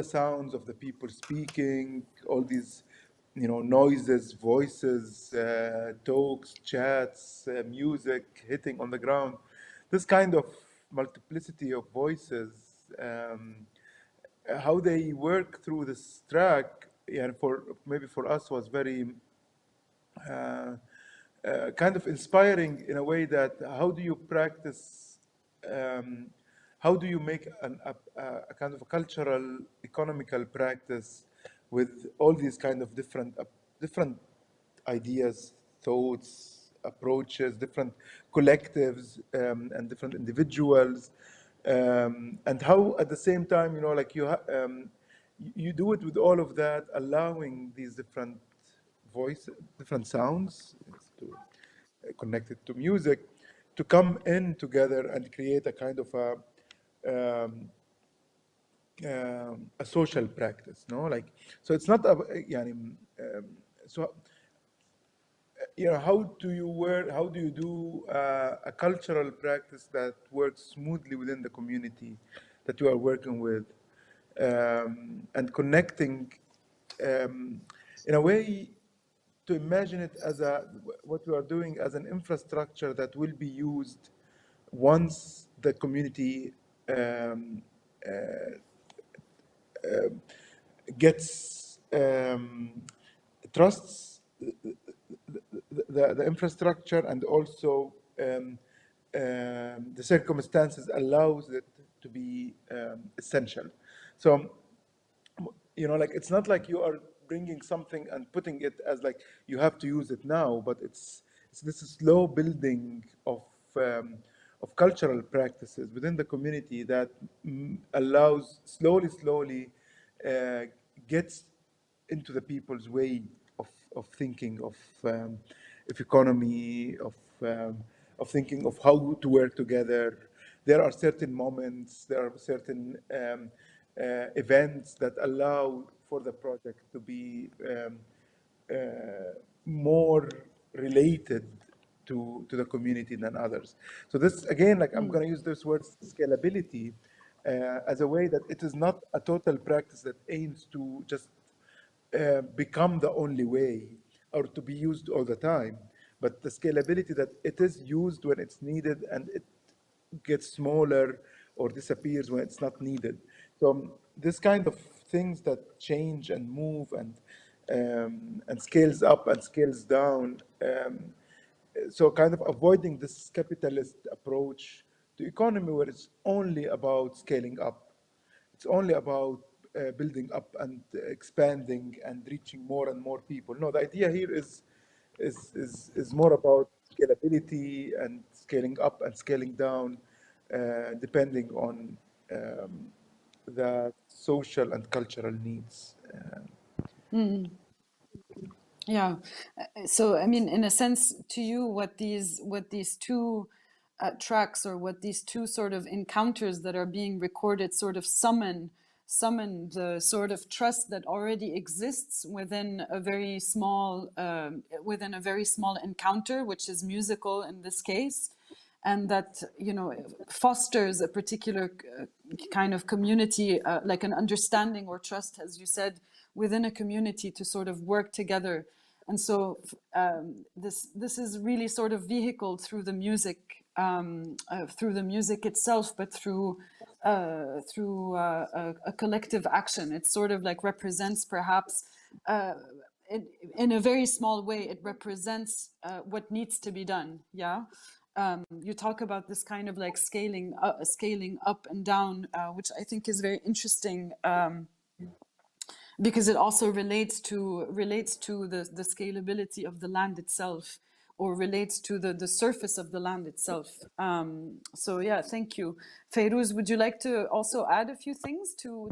sounds of the people speaking, all these you know, noises, voices, talks, chats, music hitting on the ground. This kind of multiplicity of voices, how they work through this track, and for maybe for us was very kind of inspiring in a way that how do you practice, um, how do you make a kind of a cultural, economical practice with all these kind of different ideas, thoughts, approaches, different collectives, and different individuals, and how at the same time, you know, like you do it with all of that, allowing these different voice, different sounds to, connected to music, to come in together and create a kind of a social practice, no? Like, so it's not a, يعني, so you know, how do you do a cultural practice that works smoothly within the community that you are working with, and connecting, in a way, to imagine it as what we are doing as an infrastructure that will be used once the community gets trusts the infrastructure, and also the circumstances allows it to be essential. So, you know, like, it's not like you are bringing something and putting it as like you have to use it now, but it's this slow building of cultural practices within the community that allows slowly gets into the people's way of thinking of economy, of thinking of how to work together. There are certain moments, there are certain events that allow for the project to be uh, more related to the community than others. So this, again, like, I'm going to use this word scalability as a way that it is not a total practice that aims to just become the only way or to be used all the time, but the scalability that it is used when it's needed and it gets smaller or disappears when it's not needed. So this kind of things that change and move and scales up and scales down. So kind of avoiding this capitalist approach to economy where it's only about scaling up. It's only about building up and expanding and reaching more and more people. No, the idea here is more about scalability and scaling up and scaling down, depending on the social and cultural needs. Yeah. So, I mean, in a sense, to you, what these two tracks, or what these two sort of encounters that are being recorded sort of summon the sort of trust that already exists within a very small encounter, which is musical in this case, and that, you know, fosters a particular kind of community, like an understanding or trust, as you said, within a community to sort of work together. And so this is really sort of vehicled through the music, itself, but through a collective action. It sort of like represents, perhaps, in a very small way, it represents what needs to be done. Yeah. You talk about this kind of like scaling up and down, which I think is very interesting, because it also relates to the scalability of the land itself, or relates to the surface of the land itself. So yeah, thank you. Fayrouz, would you like to also add a few things to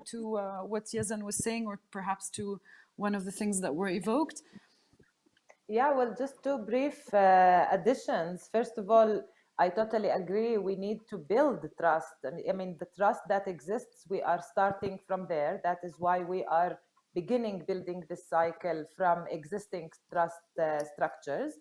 what Yazan was saying, or perhaps to one of the things that were evoked? Yeah, well, just two brief additions. First of all, I totally agree. We need to build trust. I mean, the trust that exists, we are starting from there. That is why we are beginning building this cycle from existing trust structures.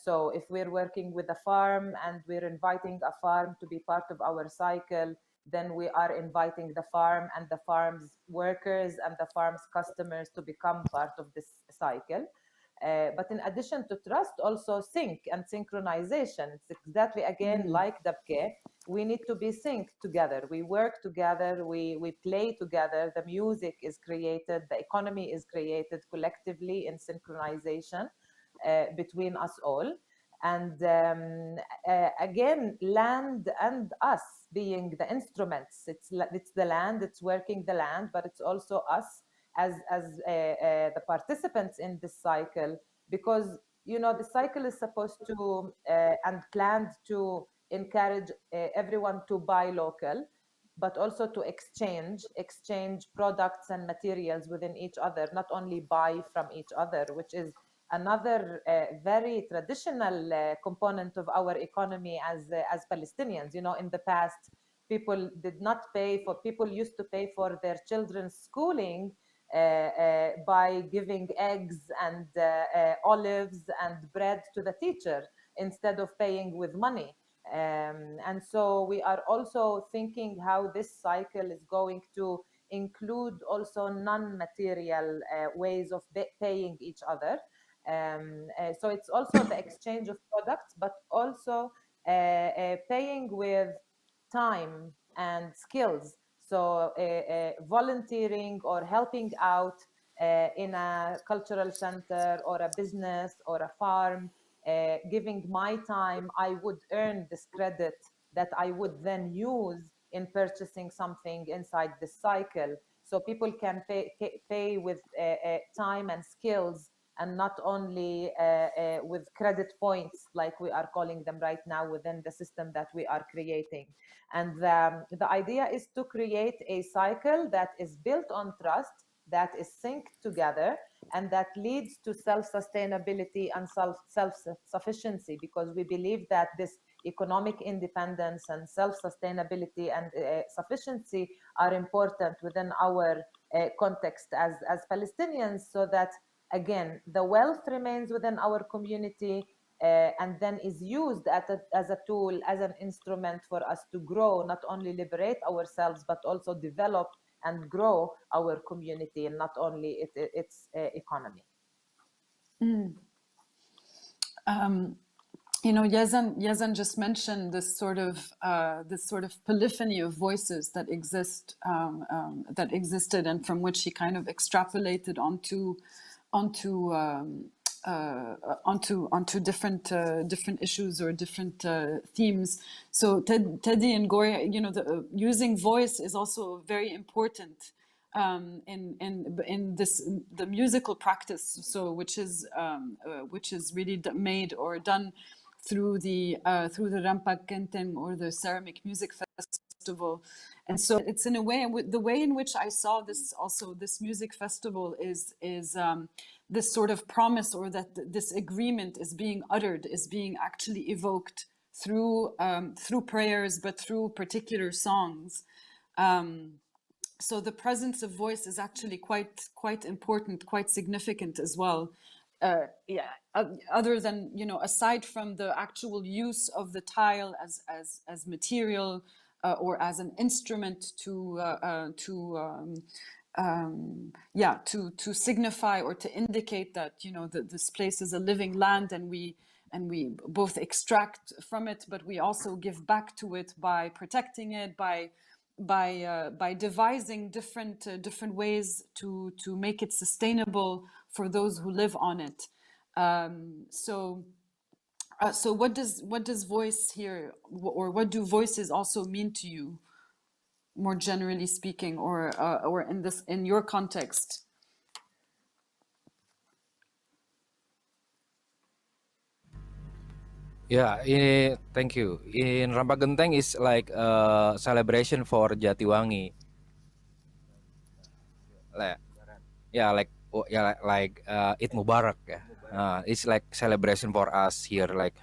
So if we're working with a farm and we're inviting a farm to be part of our cycle, then we are inviting the farm and the farm's workers and the farm's customers to become part of this cycle. But in addition to trust, also sync and synchronization. It's exactly again like Dabke. We need to be synced together. We work together, we play together. The music is created, the economy is created collectively in synchronization between us all. And again, land and us being the instruments. It's the land, it's working the land, but it's also us as the participants in this cycle, because the cycle is supposed to and planned to encourage everyone to buy local, but also to exchange products and materials within each other, not only buy from each other, which is another very traditional component of our economy as Palestinians. In the past, people used to pay for their children's schooling by giving eggs and olives and bread to the teacher instead of paying with money. And so we are also thinking how this cycle is going to include also non-material ways of paying each other. So it's also the exchange of products, but also paying with time and skills. So volunteering or helping out in a cultural center or a business or a farm, giving my time, I would earn this credit that I would then use in purchasing something inside this cycle. So people can pay with time and skills, and not only with credit points, like we are calling them right now within the system that we are creating. And the idea is to create a cycle that is built on trust, that is synced together, and that leads to self-sustainability and self-sufficiency, because we believe that this economic independence and self-sustainability and sufficiency are important within our context as Palestinians, so that again, the wealth remains within our community and then is used as a tool, as an instrument for us to grow, not only liberate ourselves, but also develop and grow our community, and not only its economy. Yazan just mentioned this sort of polyphony of voices that that existed, and from which he kind of extrapolated onto different issues or different themes. So Teddy and Goria, using voice is also very important in the musical practice. So which is really made or done through the Rampak Kenteng, or the Ceramic Music Festival. And so it's in a way, the way in which I saw this music festival is this sort of promise, or that this agreement is being uttered, is being actually evoked through prayers, but through particular songs. So the presence of voice is actually quite important, quite significant as well. Other than, aside from the actual use of the tile as material or as an instrument to signify or to indicate that that this place is a living land, and we both extract from it, but we also give back to it by protecting it, by devising different ways to make it sustainable for those who live on it. So what does voice here, or what do voices also mean to you, more generally speaking, or in your context? Yeah, thank you. In Rampak Genteng is like a celebration for Jatiwangi. Like Eid Mubarak. It's like celebration for us here. Like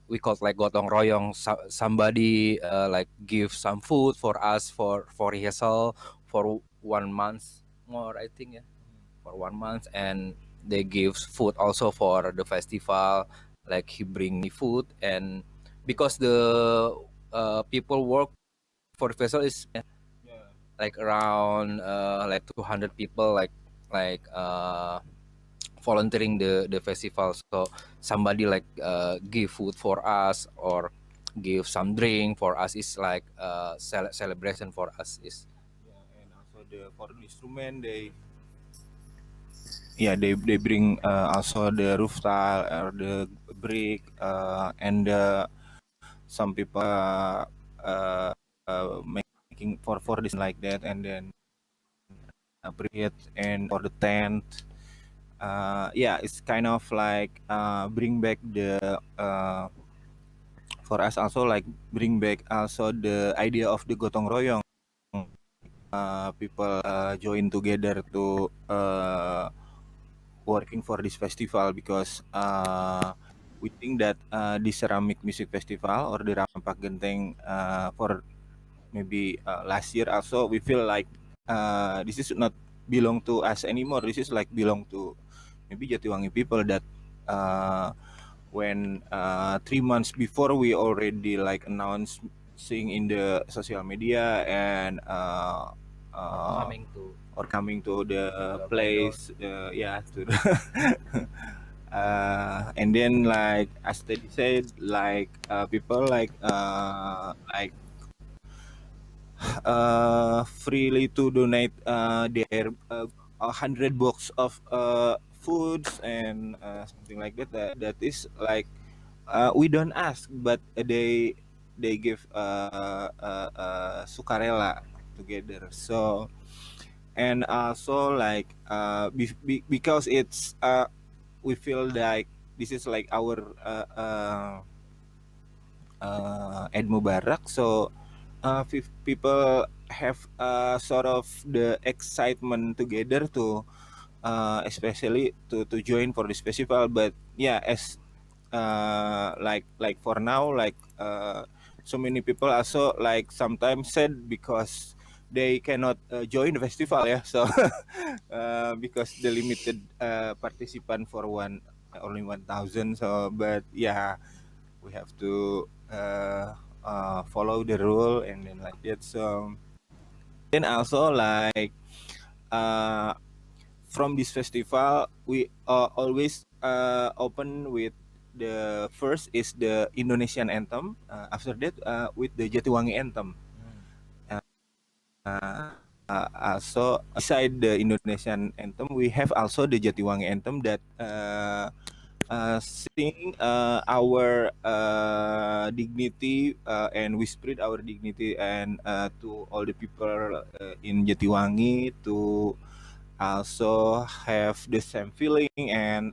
we call like gotong royong. Somebody like give some food for us for rehearsal for 1 month more, I think, for 1 month, and they give food also for the festival. Like he bring me food, and because the people work for the festival is like around like 200 people like volunteering the festival. So somebody like give food for us or give some drink for us is like celebration for us is. And also for the instrument they bring also the roof tile or the brick and some people making for this like that, and then bring it and for the tent. It's kind of like bring back the for us also like bring back also the idea of the gotong royong. People join together to working for this festival because we think that this ceramic music festival or the Rampak Genteng for maybe last year also we feel like this is not belong to us anymore. This is like belong to maybe Jatiwangi people that when 3 months before we already like announcing in the social media and Coming to the the place to the and then like as Teddy said like people like freely to donate their 100 box of foods and something like that is like we don't ask but they give sukarela together. So and also like because it's we feel like this is like our Eid Mubarak, so people have sort of the excitement together to especially to join for this festival. But yeah, as like for now like so many people also like sometimes sad because they cannot join the festival, yeah. So because the limited participant for only 1,000. So but yeah, we have to follow the rule and then like that. So then also like uh, from this festival we always open with the first is the Indonesian anthem, after that with the Jatiwangi anthem. Also beside the Indonesian anthem we have also the Jatiwangi anthem that sing our dignity and we spread our dignity and to all the people in Jatiwangi to also have the same feeling and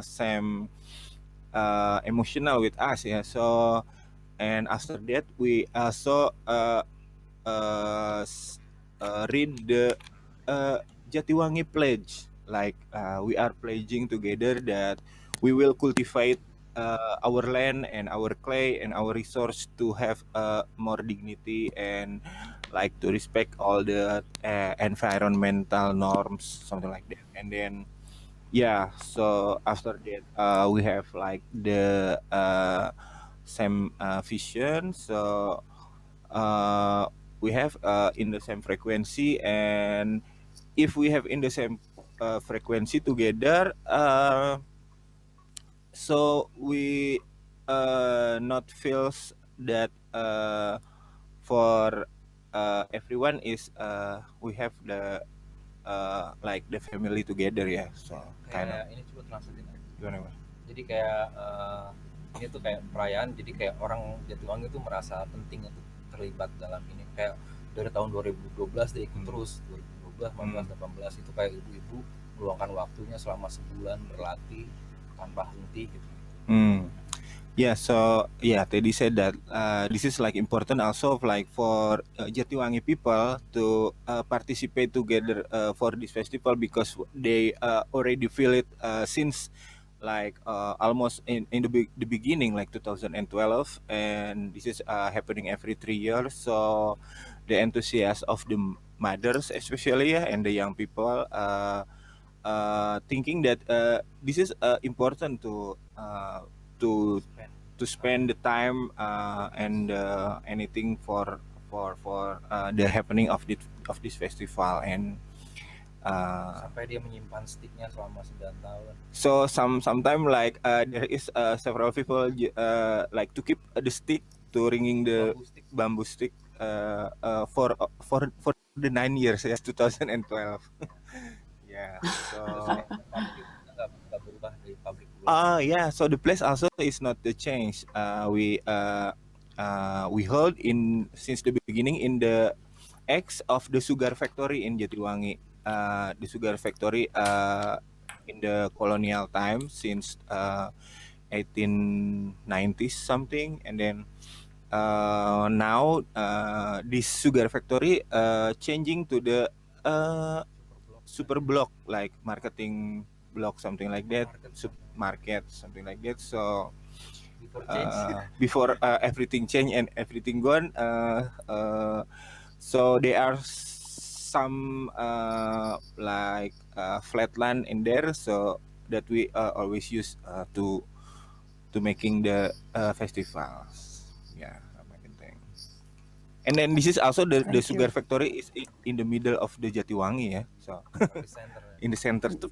same emotional with us, yeah. So and after that we also read the Jatiwangi pledge, like we are pledging together that we will cultivate our land and our clay and our resource to have more dignity and like to respect all the environmental norms, something like that. And then yeah, so after that we have like the same vision. So we have in the same frequency, and if we have in the same frequency together, so we not feels that for everyone is we have the like the family together, ya. So kind of Kayak ini coba translatein aja. gimana, Mas? Jadi kayak ini tuh kayak perayaan, jadi kayak orang Jatiwangi tuh merasa penting untuk terlibat dalam ini. Kayak dari tahun 2012 dia ikut terus, 2012, 15, 18 itu kayak ibu-ibu meluangkan waktunya selama sebulan berlatih tanpa henti gitu. Yeah, so yeah, Teddy said that this is like important also like for Jatiwangi people to participate together for this festival because they already feel it since like almost in the beginning, like 2012, and this is happening every 3 years. So the enthusiasm of the mothers especially, yeah, and the young people thinking that this is important to spend the time and anything for for the happening of this festival. And Sampai dia menyimpan sticknya selama 9 tahun. so sometime like there is several people like to keep the stick to ringing the bamboo stick for the 9 years, yes, 2012. Yeah, so Nggak berubah dari pabrik gula. yeah, so the place also is not the change. We hold in since the beginning in the X of the sugar factory in Jatiwangi. The sugar factory in the colonial time since 1890s something, and then now this sugar factory changing to the super block, like marketing block, something like that, market, something like that. So before everything change and everything gone, so there are some like flat land in there, so that we always use to making the festivals. Yeah, and then this is also the Thank sugar you. factory is in the middle of the Jatiwangi, yeah. So in the center too.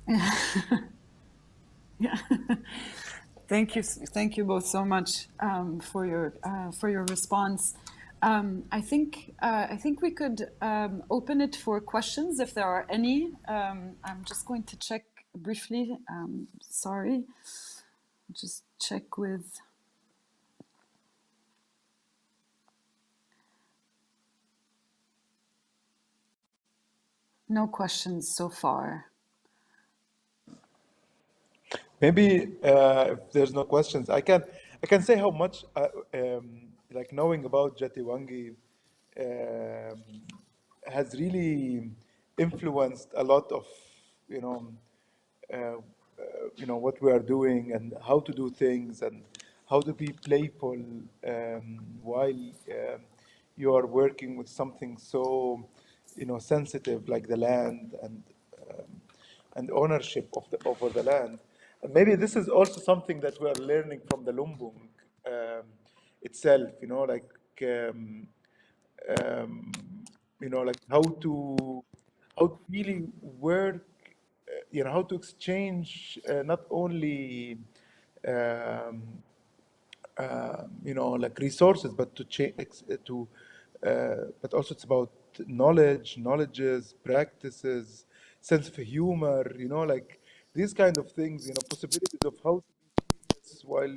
Yeah. Thank you both so much for your response. I think we could open it for questions if there are any. I'm just going to check briefly. Sorry, just check with. No questions so far. Maybe if there's no questions, I can say how much like knowing about Jatiwangi has really influenced a lot of what we are doing and how to do things and how to be playful while you are working with something so sensitive like the land and ownership of over the land. And maybe this is also something that we are learning from the Lumbung itself, like like how to really work, how to exchange not only like resources, but but also it's about knowledges, practices, sense of humor, like these kind of things, possibilities of how to be serious while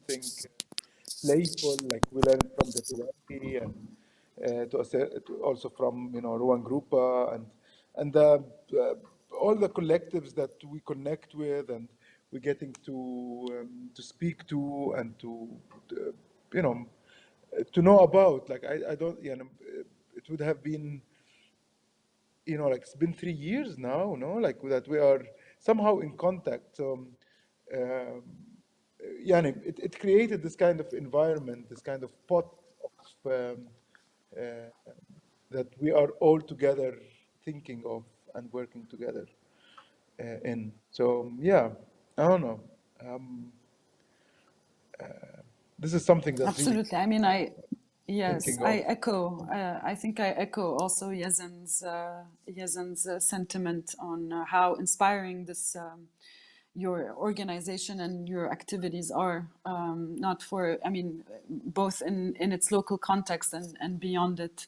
doing something playful, like we learned from the Turaki and also from Ruan Grupa and all the collectives that we connect with and we're getting to speak to and to to know about. Like I don't, it would have been like it's been 3 years now, like that we are somehow in contact. So it created this kind of environment, this kind of pot of that we are all together thinking of and working together in. So yeah, I don't know. This is something that really Absolutely. I mean, yes, thinking I of. echo. I think I echo also Yazan's sentiment on how inspiring this your organization and your activities are. Not for, I mean, both in its local context and beyond it.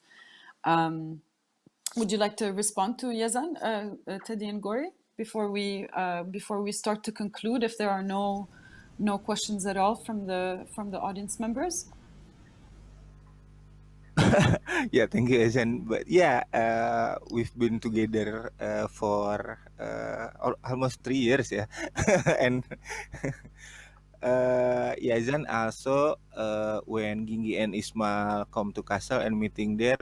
Would you like to respond to Yazan, Teddy and Gori, before we start to conclude? If there are no questions at all from the audience members. Yeah, thank you, Azan. But yeah, we've been together for almost 3 years, yeah. And yeah, Azan also when Gingi and Ismail come to Kassel and meeting there,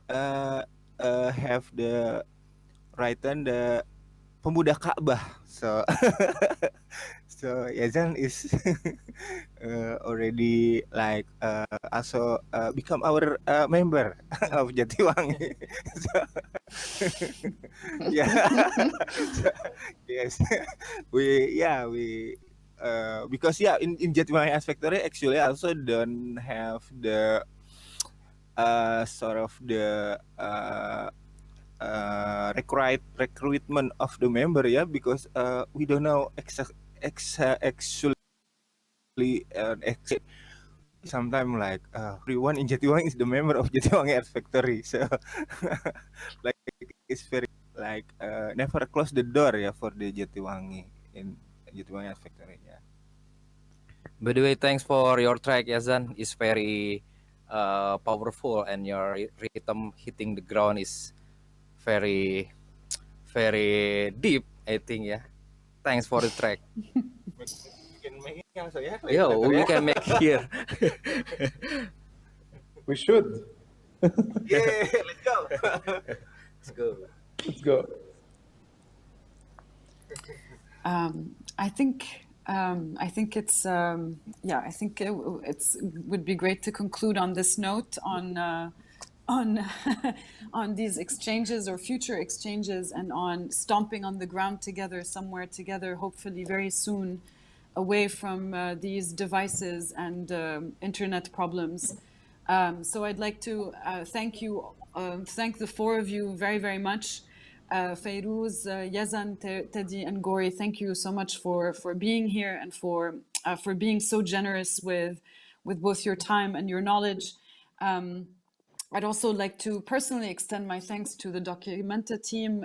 have the written the Pemuda Ka'bah. So so Yazan is already like also become our member of Jatiwangi. So, yeah. So, yes, we because yeah, in Jatiwangi Ice Factory actually I also don't have the sort of the recruitment of the member, yeah, because we don't know actually sometimes like everyone in Jatiwangi is the member of Jatiwangi Ice Factory, so like it's very like never close the door, yeah, for the Jatiwangi in Jatiwangi Ice Factory, yeah. By the way, thanks for your track, Yazan. It's very powerful, and your rhythm hitting the ground is very, very deep, I think. Yeah. Thanks for the track. We can make it also, yeah. Yeah, later, we yeah. can make here. We should. Yeah, let's go. Let's go. Let's go. I think it's yeah. I think it's would be great to conclude on this note on on these exchanges or future exchanges, and on stomping on the ground together, somewhere together, hopefully very soon, away from these devices and internet problems. So I'd like to thank the four of you very, very much. Fayrouz, Yazan, Teddy, and Gori, thank you so much for being here and for being so generous with both your time and your knowledge. I'd also like to personally extend my thanks to the Documenta team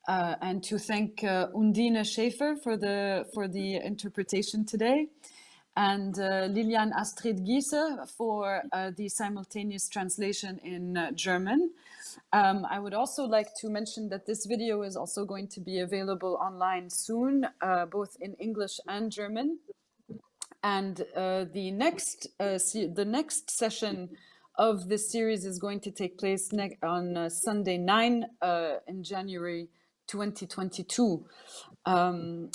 and to thank Undine Schaefer for the interpretation today, and Lilian Astrid Giese for the simultaneous translation in German. I would also like to mention that this video is also going to be available online soon, both in English and German. And the next session of this series is going to take place on Sunday 9 in January 2022.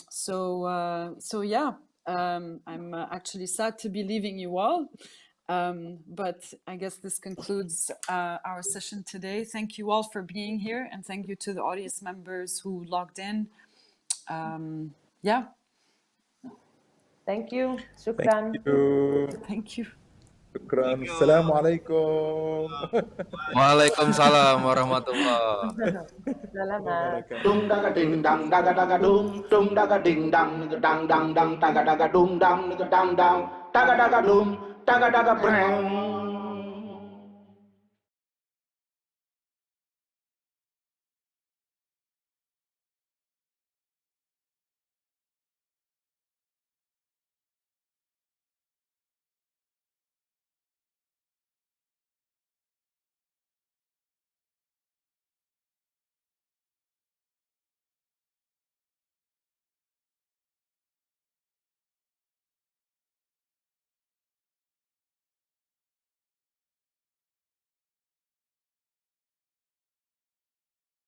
So yeah, I'm actually sad to be leaving you all. But I guess this concludes our session today. Thank you all for being here, and thank you to the audience members who logged in. Yeah, Thank you. Shukran. Thank you. thank you. Shukran. Assalamu alaikum. Waalaikumsalam warahmatullah. Salamat. Dum daga ding dang daga dum daga ding dang dang daga daga dum dang daga dang daga daga dum daga brang.